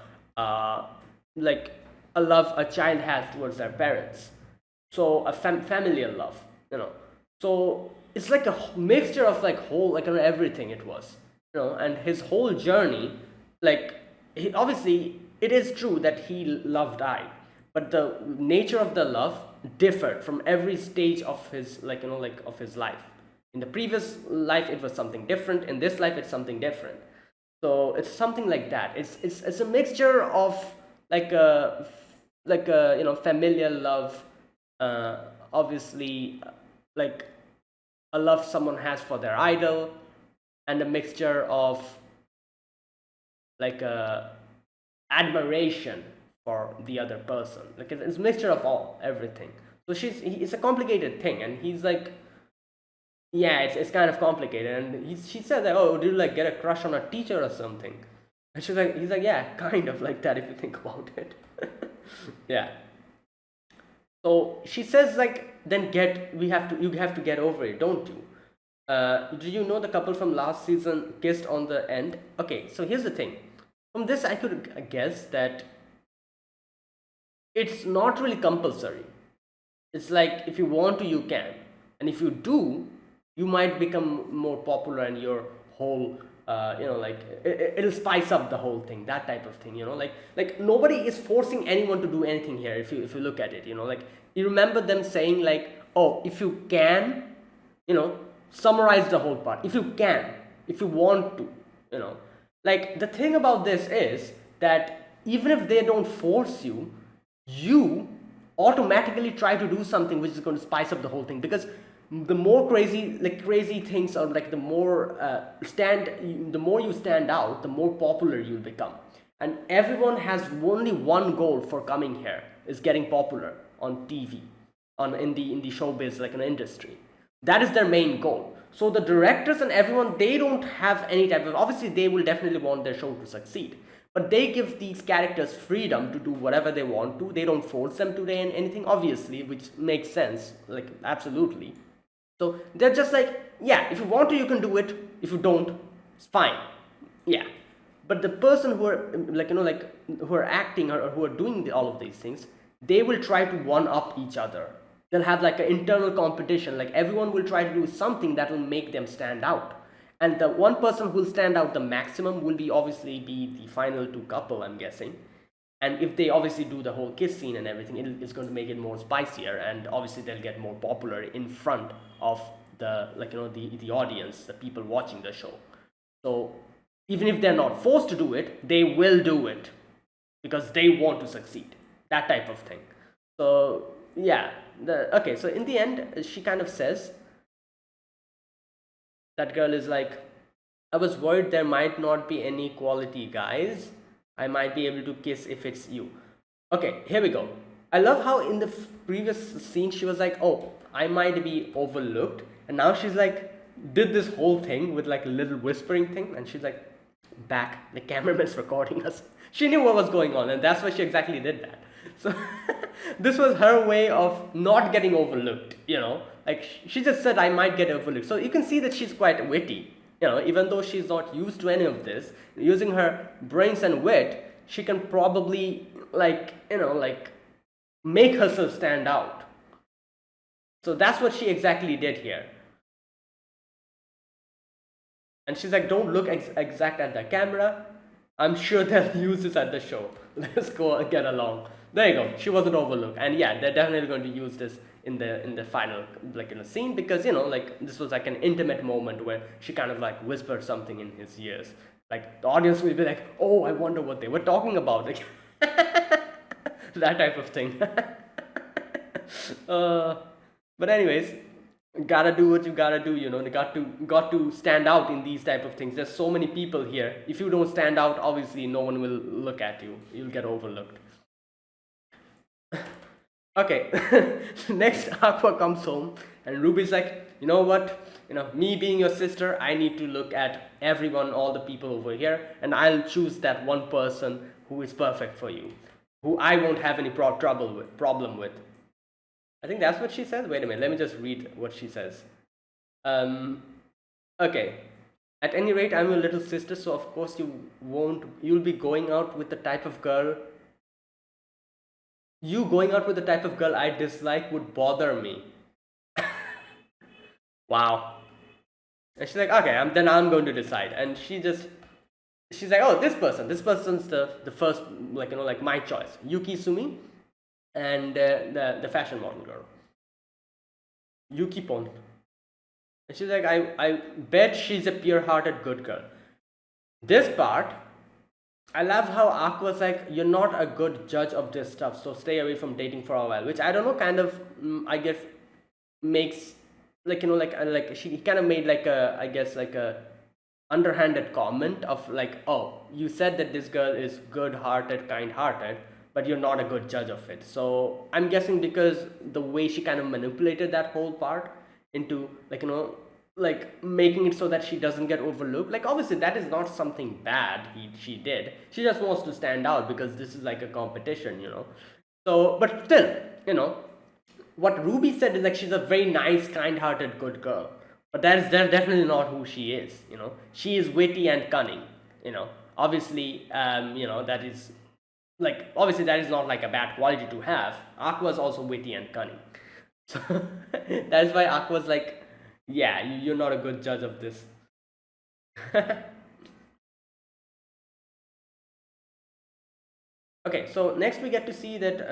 like a love a child has towards their parents. So a familial love, so it's like a mixture of like whole like everything it was, and his whole journey, like obviously it is true that he loved I, but the nature of the love differed from every stage of his like like of his life. In the previous life it was something different, in this life it's something different. So it's something like that. It's a mixture of like a familial love, obviously, like a love someone has for their idol, and a mixture of like a admiration for the other person. Like it's a mixture of everything. So it's a complicated thing, and he's like, yeah, it's kind of complicated. And she said that, "Oh, did you like get a crush on a teacher or something?" And he's like, "Yeah, kind of like that if you think about it." Yeah. So she says like, "Then you have to get over it, don't you? Do you know the couple from last season kissed on the end?" Okay, so here's the thing. From this, I could guess that it's not really compulsory. It's like if you want to, you can, and if you do, you might become more popular, and your whole, like it'll spice up the whole thing. That type of thing, like nobody is forcing anyone to do anything here. If you look at it, like you remember them saying like, oh, if you can, summarize the whole part. If you can, if you want to, you know, like the thing about this is that even if they don't force you, you automatically try to do something which is going to spice up the whole thing, because the more crazy things, or like the more the more you stand out, the more popular you'll become. And everyone has only one goal for coming here, is getting popular on TV, on in the showbiz, like an industry. That is their main goal. So the directors and everyone, they don't have any type of, obviously they will definitely want their show to succeed, but they give these characters freedom to do whatever they want to. They don't force them to do anything, obviously, which makes sense, like absolutely. So they're just like, yeah, if you want to, you can do it. If you don't, it's fine. Yeah. But the person who are who are acting, or who are doing all of these things, they will try to one up each other. They'll have like an internal competition. Like everyone will try to do something that will make them stand out. And the one person who will stand out the maximum will be obviously be the final two couple, I'm guessing. And if they obviously do the whole kiss scene and everything, it's going to make it more spicier, and obviously they'll get more popular in front of the, the audience, the people watching the show. So even if they're not forced to do it, they will do it because they want to succeed. That type of thing. So yeah, okay, so in the end she kind of says, that girl is like, I was worried there might not be any quality guys. I might be able to kiss if it's you. Okay, here we go. I love how in the previous scene she was like, oh, I might be overlooked. And now she's like, did this whole thing with like a little whispering thing. And she's like, back, the cameraman's recording us. She knew what was going on, and that's why she exactly did that. So this was her way of not getting overlooked, like she just said, I might get overlooked. So you can see that she's quite witty, even though she's not used to any of this. Using her brains and wit, she can probably make herself stand out. So that's what she exactly did here. And she's like, don't look exact at the camera. I'm sure they'll use this at the show. Let's go get along. There you go. She wasn't overlooked. And yeah, they're definitely going to use this in the final, in a scene, because this was like an intimate moment where she kind of like whispered something in his ears. Like the audience will be like, oh, I wonder what they were talking about. Like that type of thing. But anyways, gotta do what you gotta do. You got to stand out in these type of things. There's so many people here. If you don't stand out, obviously no one will look at you. You'll get overlooked. Okay. Next, Aqua comes home and Ruby's like, you know what, me being your sister, I need to look at everyone, all the people over here, and I'll choose that one person who is perfect for you, who I won't have any problem with. I think that's what she says. Wait a minute, let me just read what she says. Okay. At any rate, I'm your little sister, so of course you'll be going out with the type of girl. You going out with the type of girl I dislike would bother me. Wow. And she's like, okay, then I'm going to decide. And she's like, oh, this person's the first, like my choice. Yuki Sumi, and the fashion model girl, Yuki Pon. And she's like, I bet she's a pure-hearted good girl. This part, I love how Aqua's like, you're not a good judge of this stuff, so stay away from dating for a while. Which I don't know, kind of, I guess, makes, she kind of made like a underhanded comment of like, oh, you said that this girl is good-hearted, kind-hearted, but you're not a good judge of it. So I'm guessing because the way she kind of manipulated that whole part into making it so that she doesn't get overlooked. Like obviously that is not something bad she did. She just wants to stand out because this is like a competition, So, but still, what Ruby said is like she's a very nice, kind-hearted, good girl. But that's definitely not who she is, She is witty and cunning, Obviously, that is like obviously that is not like a bad quality to have. Aqua is also witty and cunning. So that's why Aqua's like, yeah, you're not a good judge of this. Okay, so next we get to see that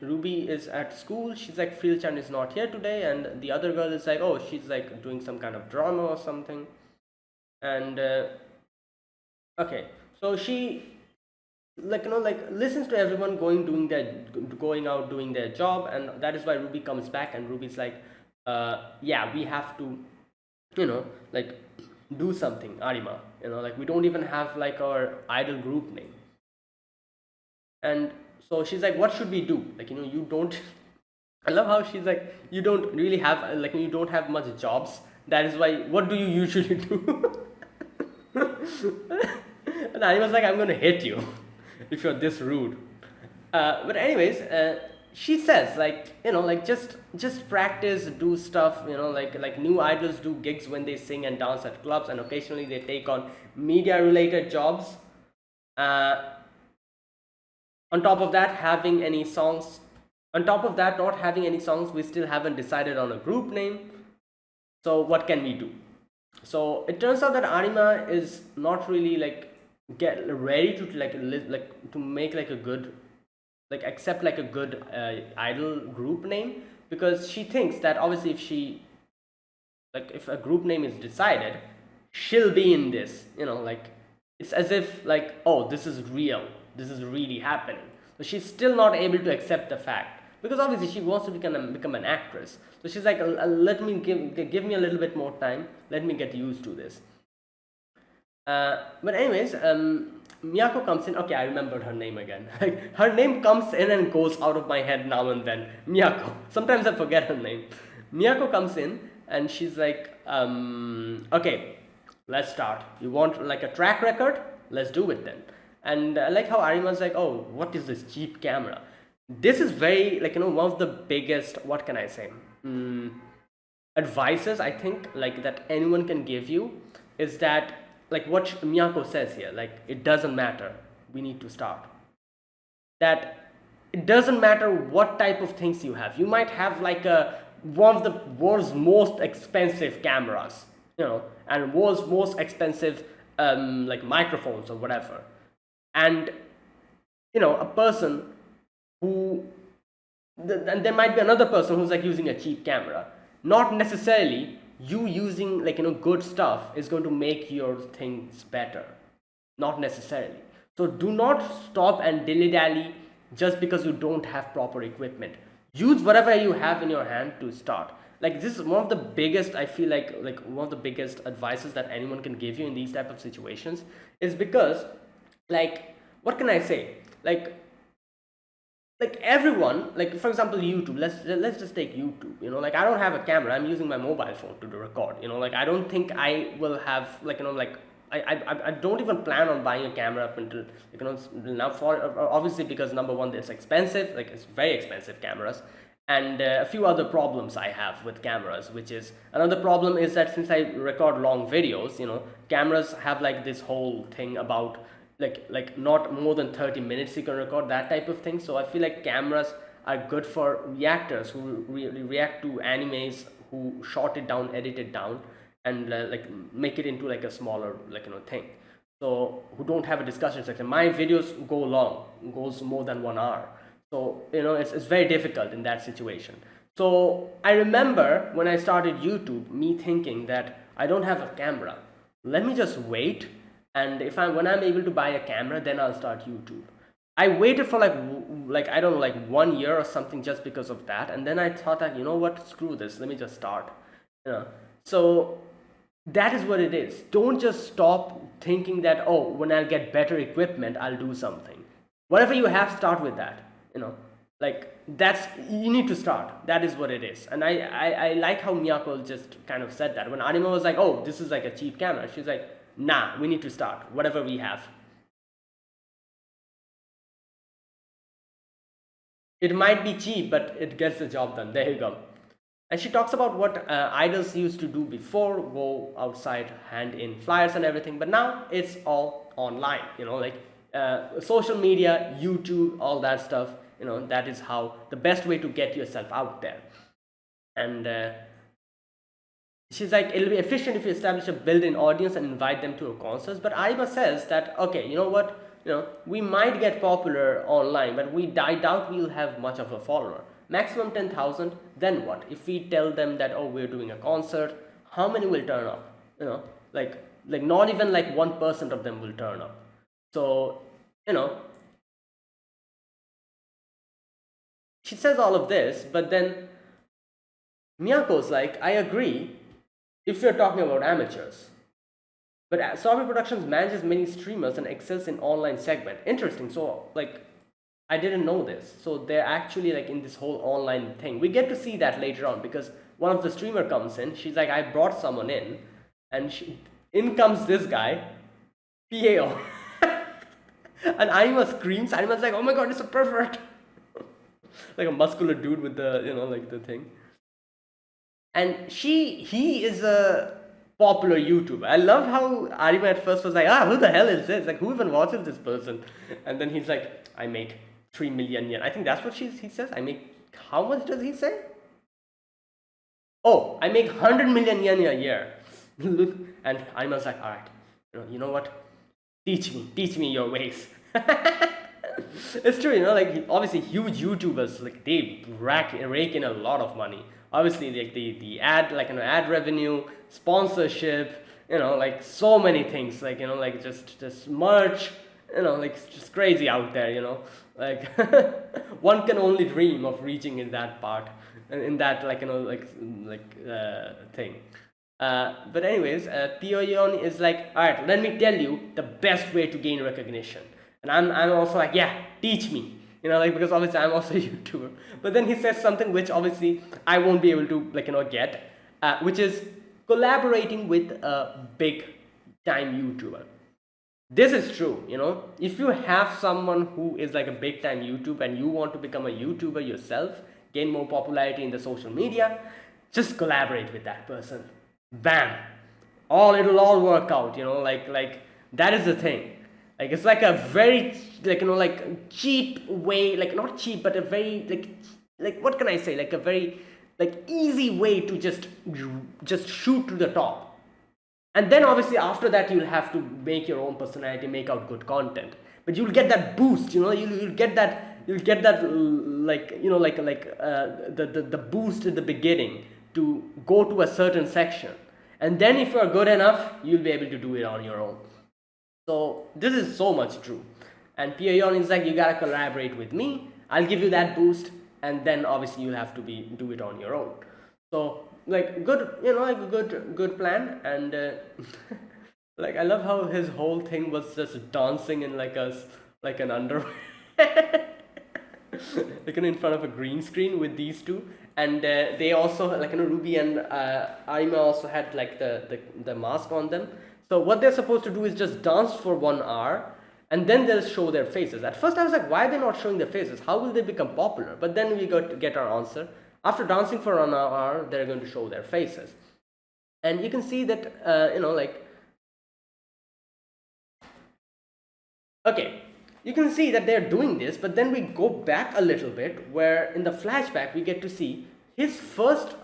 Ruby is at school. She's like, Freelchan is not here today, and the other girl is like, oh, she's like doing some kind of drama or something. And okay, so she like like listens to everyone going out doing their job, and that is why Ruby comes back, and Ruby's like, yeah, we have to like do something, Arima. Like we don't even have like our idol group name. And so she's like, what should we do? Like, you don't I love how she's like, you don't really have like, you don't have much jobs. That is why, what do you usually do? And I was like, I'm gonna hit you if you're this rude. But anyways, she says like, like just practice, do stuff. Like new idols do gigs when they sing and dance at clubs, and occasionally they take on media related jobs. Uh, on top of that, having any songs. On top of that, not having any songs, we still haven't decided on a group name. So what can we do? So it turns out that Arima is not really like get ready to like to make like a good like accept like a good idol group name, because she thinks that obviously if she like if a group name is decided, she'll be in this, like it's as if like, oh, this is real, this is really happening. So she's still not able to accept the fact, because obviously she wants to become an actress. So she's like, let me give me a little bit more time, let me get used to this. But anyways, Miyako comes in. Okay, I remembered her name again. Like her name comes in and goes out of my head now and then. Miyako. Sometimes I forget her name. Miyako comes in and she's like, okay, let's start. You want like a track record? Let's do it then. And I like how Arima's like, oh, what is this cheap camera? This is very like, one of the biggest, what can I say, advices I think like that anyone can give you is that, like what Miyako says here, like it doesn't matter, we need to start. That it doesn't matter what type of things you have. You might have like a one of the world's most expensive cameras, and world's most expensive like microphones or whatever, and a person who and there might be another person who's like using a cheap camera. Not necessarily you using like good stuff is going to make your things better, not necessarily. So do not stop and dilly dally just because you don't have proper equipment. Use whatever you have in your hand to start. Like this is one of the biggest, I feel like one of the biggest advices that anyone can give you in these type of situations, is because like what can I say, like everyone, like for example YouTube, let's just take YouTube. Like I don't have a camera, I'm using my mobile phone to record. Like I don't think I will have like like I don't even plan on buying a camera up until now, for obviously because number one, it's expensive, like it's very expensive cameras, and a few other problems I have with cameras, which is another problem is that since I record long videos, cameras have like this whole thing about like not more than 30 minutes you can record, that type of thing. So I feel like cameras are good for reactors who really react to animes, who short it down, edit it down, and like make it into like a smaller like thing. So who don't have a discussion section. My videos goes more than 1 hour. So it's very difficult in that situation. So I remember when I started YouTube, me thinking that I don't have a camera, let me just wait, and when I'm able to buy a camera, then I'll start YouTube. I waited for like I don't know, like 1 year or something, just because of that, and then I thought that, what, screw this, let me just start. So that is what it is. Don't just stop thinking that, oh, when I get better equipment I'll do something. Whatever you have, start with that. Like that's, you need to start. That is what it is. And I like how Miyako just kind of said that when Anima was like, oh, this is like a cheap camera, she's like, nah, we need to start whatever we have. It might be cheap, but it gets the job done. There you go. And she talks about what idols used to do before, go outside, hand in flyers and everything, but now it's all online. Like social media, YouTube, all that stuff. That is how the best way to get yourself out there. And she's like, it'll be efficient if you establish a built-in audience and invite them to your concerts. But Arima says that, okay, you know what, we might get popular online, but I doubt we'll have much of a follower. Maximum 10,000. Then what? If we tell them that, oh, we're doing a concert, how many will turn up? Like not even like 1% of them will turn up. So she says all of this, but then Miyako's like, I agree if you're talking about amateurs. But Sorbet Productions manages many streamers and excels in online segment. Interesting. So like, I didn't know this. So they're actually like in this whole online thing. We get to see that later on because one of the streamer comes in. She's like, I brought someone in, and in comes this guy, PAO. And Anima screams. Anima's like, oh my god, it's a pervert. Like a muscular dude with the, like the thing. And he is a popular YouTuber. I love how Arima at first was like, who the hell is this? Like, who even watches this person? And then he's like, I make 3 million yen. I think that's what he says. I make, how much does he say? Oh, I make 100 million yen a year. And Arima's like, all right, you know what? Teach me your ways. It's true, like obviously huge YouTubers, like they rake in a lot of money. Obviously, like the ad, like ad revenue, sponsorship, like so many things, like like just merch, like just crazy out there, like one can only dream of reaching in that part, in that like thing. But anyways, Pyoyeon is like, all right, let me tell you the best way to gain recognition. And I'm also like, yeah, teach me, like, because obviously I'm also a YouTuber. But then he says something which obviously I won't be able to get, which is collaborating with a big time YouTuber. This is true, if you have someone who is like a big time YouTuber and you want to become a YouTuber yourself, gain more popularity in the social media, just collaborate with that person. Bam, it'll all work out, like that is the thing. Like it's like a very like cheap way, like not cheap, but a very like what can I say, like a very like easy way to just shoot to the top. And then obviously after that you'll have to make your own personality, make out good content, but you'll get that boost, you'll get that like the boost at the beginning to go to a certain section, and then if you're good enough you'll be able to do it on your own. So this is so much true. And Pyoyeon is like, you gotta collaborate with me, I'll give you that boost, and then obviously you'll have to do it on your own. So like good, like a good plan. And like I love how his whole thing was just dancing in like an underwear. Like in front of a green screen with these two. And they also like Ruby and Arima also had like the mask on them. So what they're supposed to do is just dance for 1 hour, and then they'll show their faces. At first I was like, why are they not showing their faces? How will they become popular? But then we got to get our answer. After dancing for 1 hour, they're going to show their faces. And you can see that, okay, you can see that they're doing this, but then we go back a little bit, where in the flashback we get to see his first,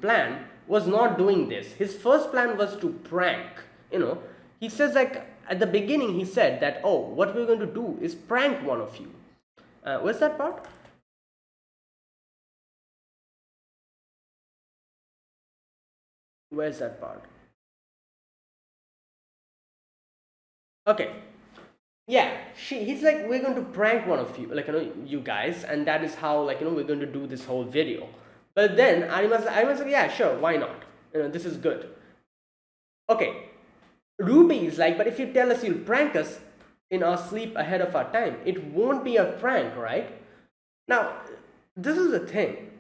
plan was not doing this. His first plan was to prank, he says like at the beginning he said that, oh, what we're going to do is prank one of you. Where's that part? Where's that part? Okay, yeah, he's like, we're going to prank one of you, you guys, and that is how we're going to do this whole video. But then Arima's like, yeah, sure, why not? This is good. Okay, Ruby is like, but if you tell us you'll prank us in our sleep ahead of our time, it won't be a prank, right? Now, this is the thing.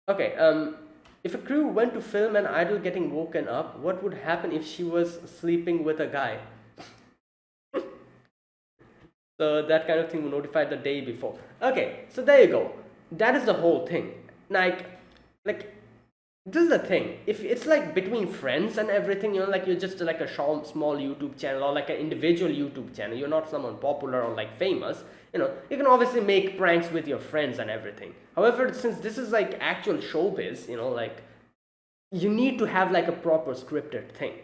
Okay, if a crew went to film an idol getting woken up, what would happen if she was sleeping with a guy? So that kind of thing will notify the day before. Okay, so there you go. That is the whole thing. Like this is the thing. If it's like between friends and everything, like you're just like a small YouTube channel or like an individual YouTube channel, you're not someone popular or like famous, you can obviously make pranks with your friends and everything. However, since this is like actual showbiz, like you need to have like a proper scripted thing.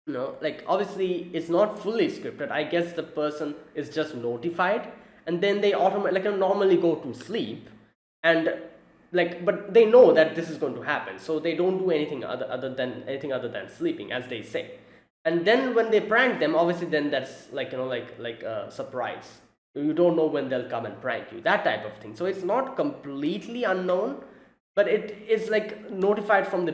Like obviously it's not fully scripted. I guess the person is just notified and then they automatically like normally go to sleep, and like but they know that this is going to happen, so they don't do anything other than sleeping, as they say. And then when they prank them, obviously then that's like like a surprise. You don't know when they'll come and prank you, that type of thing. So it's not completely unknown, but it is like notified from the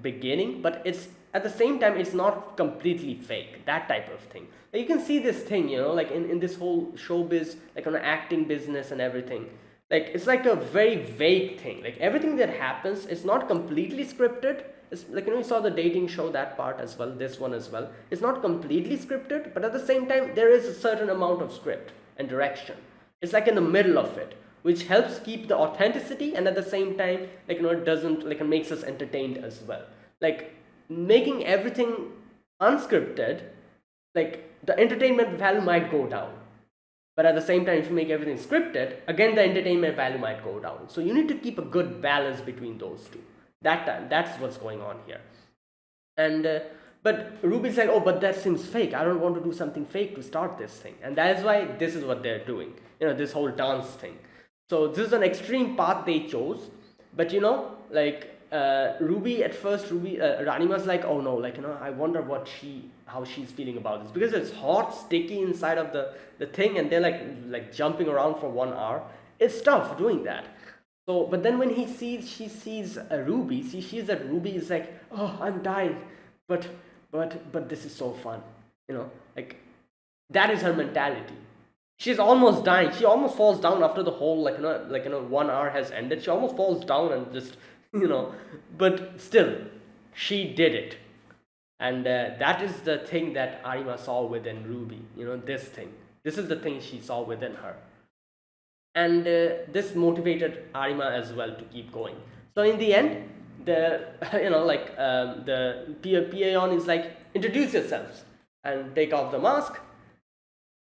beginning, but it's at the same time it's not completely fake, that type of thing. You can see this thing, like in this whole showbiz, like on acting business and everything, like it's like a very vague thing. Like everything that happens is not completely scripted. It's like you saw the dating show, that part as well, this one as well. It's not completely scripted, but at the same time there is a certain amount of script and direction. It's like in the middle of it, which helps keep the authenticity, and at the same time like it doesn't like it makes us entertained as well. Like making everything unscripted, like the entertainment value might go down, but at the same time if you make everything scripted, again the entertainment value might go down. So you need to keep a good balance between those two. That's what's going on here. And but Ruby's like, oh, but that seems fake. I don't want to do something fake to start this thing. And that is why this is what they're doing, this whole dance thing. So this is an extreme path they chose. But like Ruby at first, Ranima's like, oh no, like I wonder how she's feeling about this, because it's hot, sticky inside of the thing, and they're like jumping around for 1 hour. It's tough doing that. So, but then when she sees Ruby, she sees that Ruby is like, oh, I'm dying, but this is so fun, like that is her mentality. She's almost dying. She almost falls down after the whole 1 hour has ended. She almost falls down and just but still she did it. And that is the thing that Arima saw within Ruby. This is the thing she saw within her. And this motivated Arima as well to keep going. So in the end, the the Pion is like, introduce yourselves and take off the mask.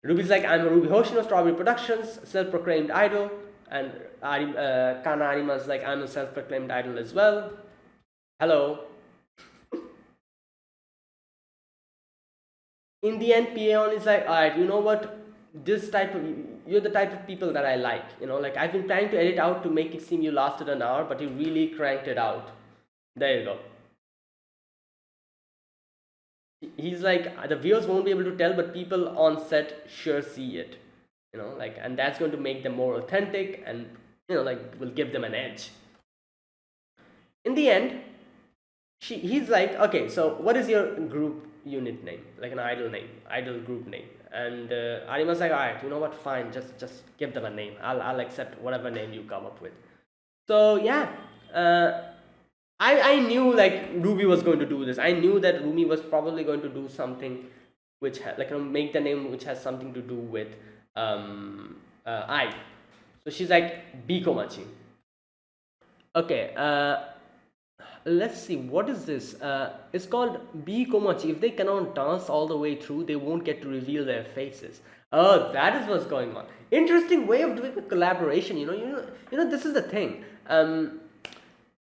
Ruby's like, I'm a Ruby Hoshino, Strawberry Productions, self-proclaimed idol. And Kana Arima's like, I'm a self-proclaimed idol as well. Hello. In the end, Pion is like, alright, you know what? You're the type of people that I like. Like I've been trying to edit out to make it seem you lasted an hour, but you really cranked it out. There you go. He's like, the viewers won't be able to tell, but people on set sure see it. And that's going to make them more authentic, and like will give them an edge. In the end, he's like, okay, so what is your group unit name, like an idol group name? And Arima's like, all right, you know what, fine, just give them a name. I'll accept whatever name you come up with. So yeah, I knew like Ruby was going to do this. I knew that Ruby was probably going to do something which make the name which has something to do with I. So she's like, Bikomachi. Okay, let's see, what is this? It's called Bikomachi. If they cannot dance all the way through, they won't get to reveal their faces. Oh, that is what's going on. Interesting way of doing a collaboration. This is the thing.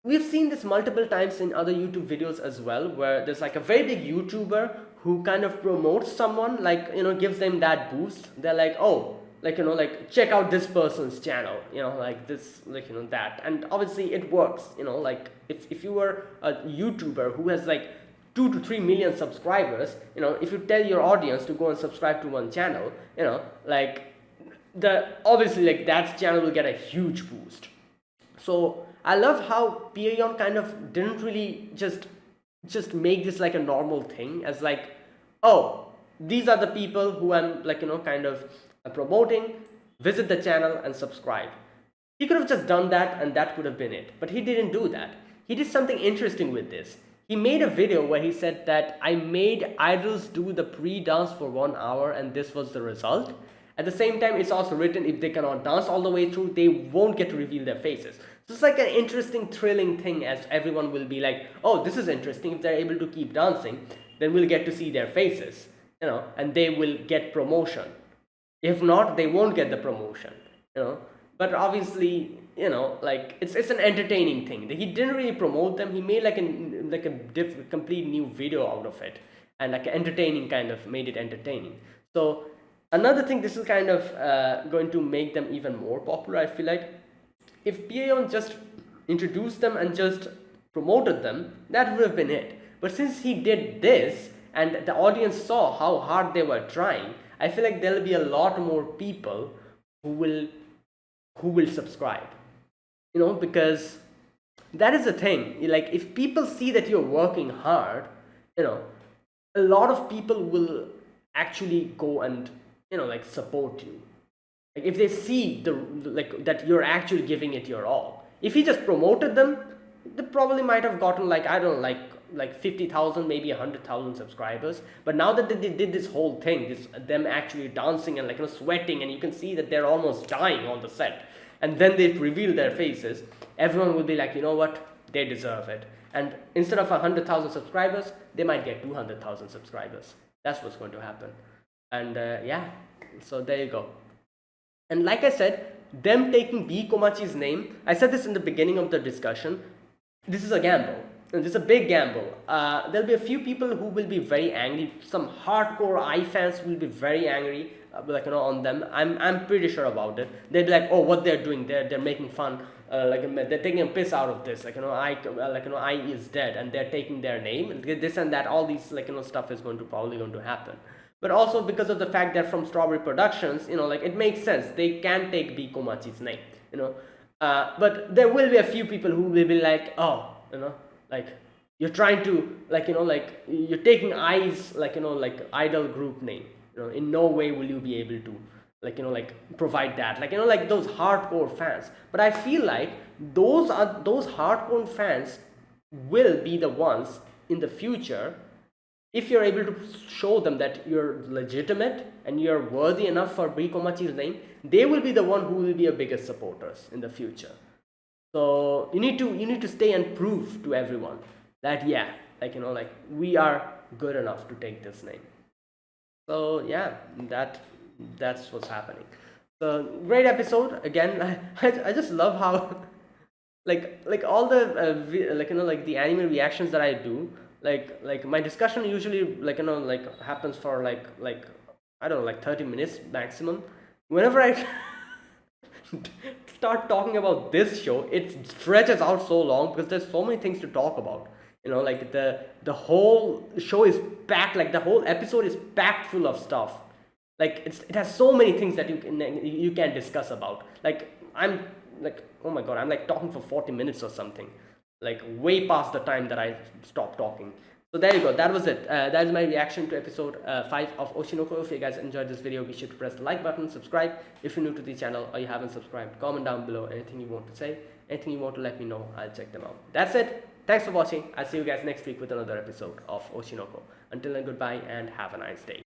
We've seen this multiple times in other YouTube videos as well, where there's like a very big YouTuber who kind of promotes someone, like gives them that boost. They're like, oh, like check out this person's channel, like this, that. And obviously it works. Like if you were a YouTuber who has like 2 to 3 million subscribers, if you tell your audience to go and subscribe to one channel, like obviously like that channel will get a huge boost. So I love how Pion kind of didn't really just make this like a normal thing, as like, oh, these are the people who I'm like kind of promoting, visit the channel and subscribe. He could have just done that and that would have been it, but he didn't do that. He did something interesting with this. He made a video where he said that I made idols do the pre-dance for 1 hour and this was the result. At the same time, it's also written if they cannot dance all the way through, they won't get to reveal their faces. So it's like an interesting, thrilling thing, as everyone will be like, oh, this is interesting. If they're able to keep dancing, then we'll get to see their faces, and they will get promotion. If not, they won't get the promotion, But obviously, like it's an entertaining thing. He didn't really promote them. He made like a complete new video out of it, and like entertaining, kind of made it entertaining. So another thing, this is kind of going to make them even more popular. I feel like if Paeon just introduced them and just promoted them, that would have been it. But since he did this and the audience saw how hard they were trying, I feel like there'll be a lot more people who will subscribe. Because that is the thing. Like, if people see that you're working hard, a lot of people will actually go and like support you. Like, if they see like that you're actually giving it your all. If he just promoted them, they probably might have gotten like, I don't know, like 50,000, maybe 100,000 subscribers. But now that they did this whole thing, them actually dancing and like sweating, and you can see that they're almost dying on the set, and then they reveal their faces, everyone will be like, you know what, they deserve it. And instead of 100,000 subscribers, they might get 200,000 subscribers. That's what's going to happen. And yeah, so there you go. And like I said, them taking B. Komachi's name, I said this in the beginning of the discussion, this is a gamble. And this is a big gamble. There'll be a few people who will be very angry. Some hardcore I fans will be very angry, on them. I'm pretty sure about it. They'll be like, oh, what they're doing, they're making fun, they're taking a piss out of this. I is dead, and they're taking their name. This and that, all these stuff is probably going to happen. But also because of the fact they're from Strawberry Productions, it makes sense. They can take B. Komachi's name, but there will be a few people who will be like, oh, like you're trying to you're taking I's idol group name. In no way will you be able to provide that, like those hardcore fans. But I feel like those hardcore fans will be the ones in the future, if you're able to show them that you're legitimate and you're worthy enough for B. Komachi's name, they will be the one who will be your biggest supporters in the future. So you need to stay and prove to everyone that, yeah, we are good enough to take this name. So yeah, that's what's happening. So great episode again. I just love how like all the the anime reactions that I do, like my discussion usually happens for like I don't know, like 30 minutes maximum. Whenever I start talking about this show, it stretches out so long because there's so many things to talk about. Like the whole show is packed, like the whole episode is packed full of stuff. Like it has so many things that you can discuss about. Like I'm like, oh my god, I'm like talking for 40 minutes or something, like way past the time that I stopped talking. So there you go, that was it. That is my reaction to episode 5 of Oshinoko. If you guys enjoyed this video, be sure to press the like button, subscribe if you're new to the channel or you haven't subscribed. Comment down below anything you want to say, anything you want to let me know, I'll check them out. That's it. Thanks for watching. I'll see you guys next week with another episode of Oshinoko. Until then, goodbye and have a nice day.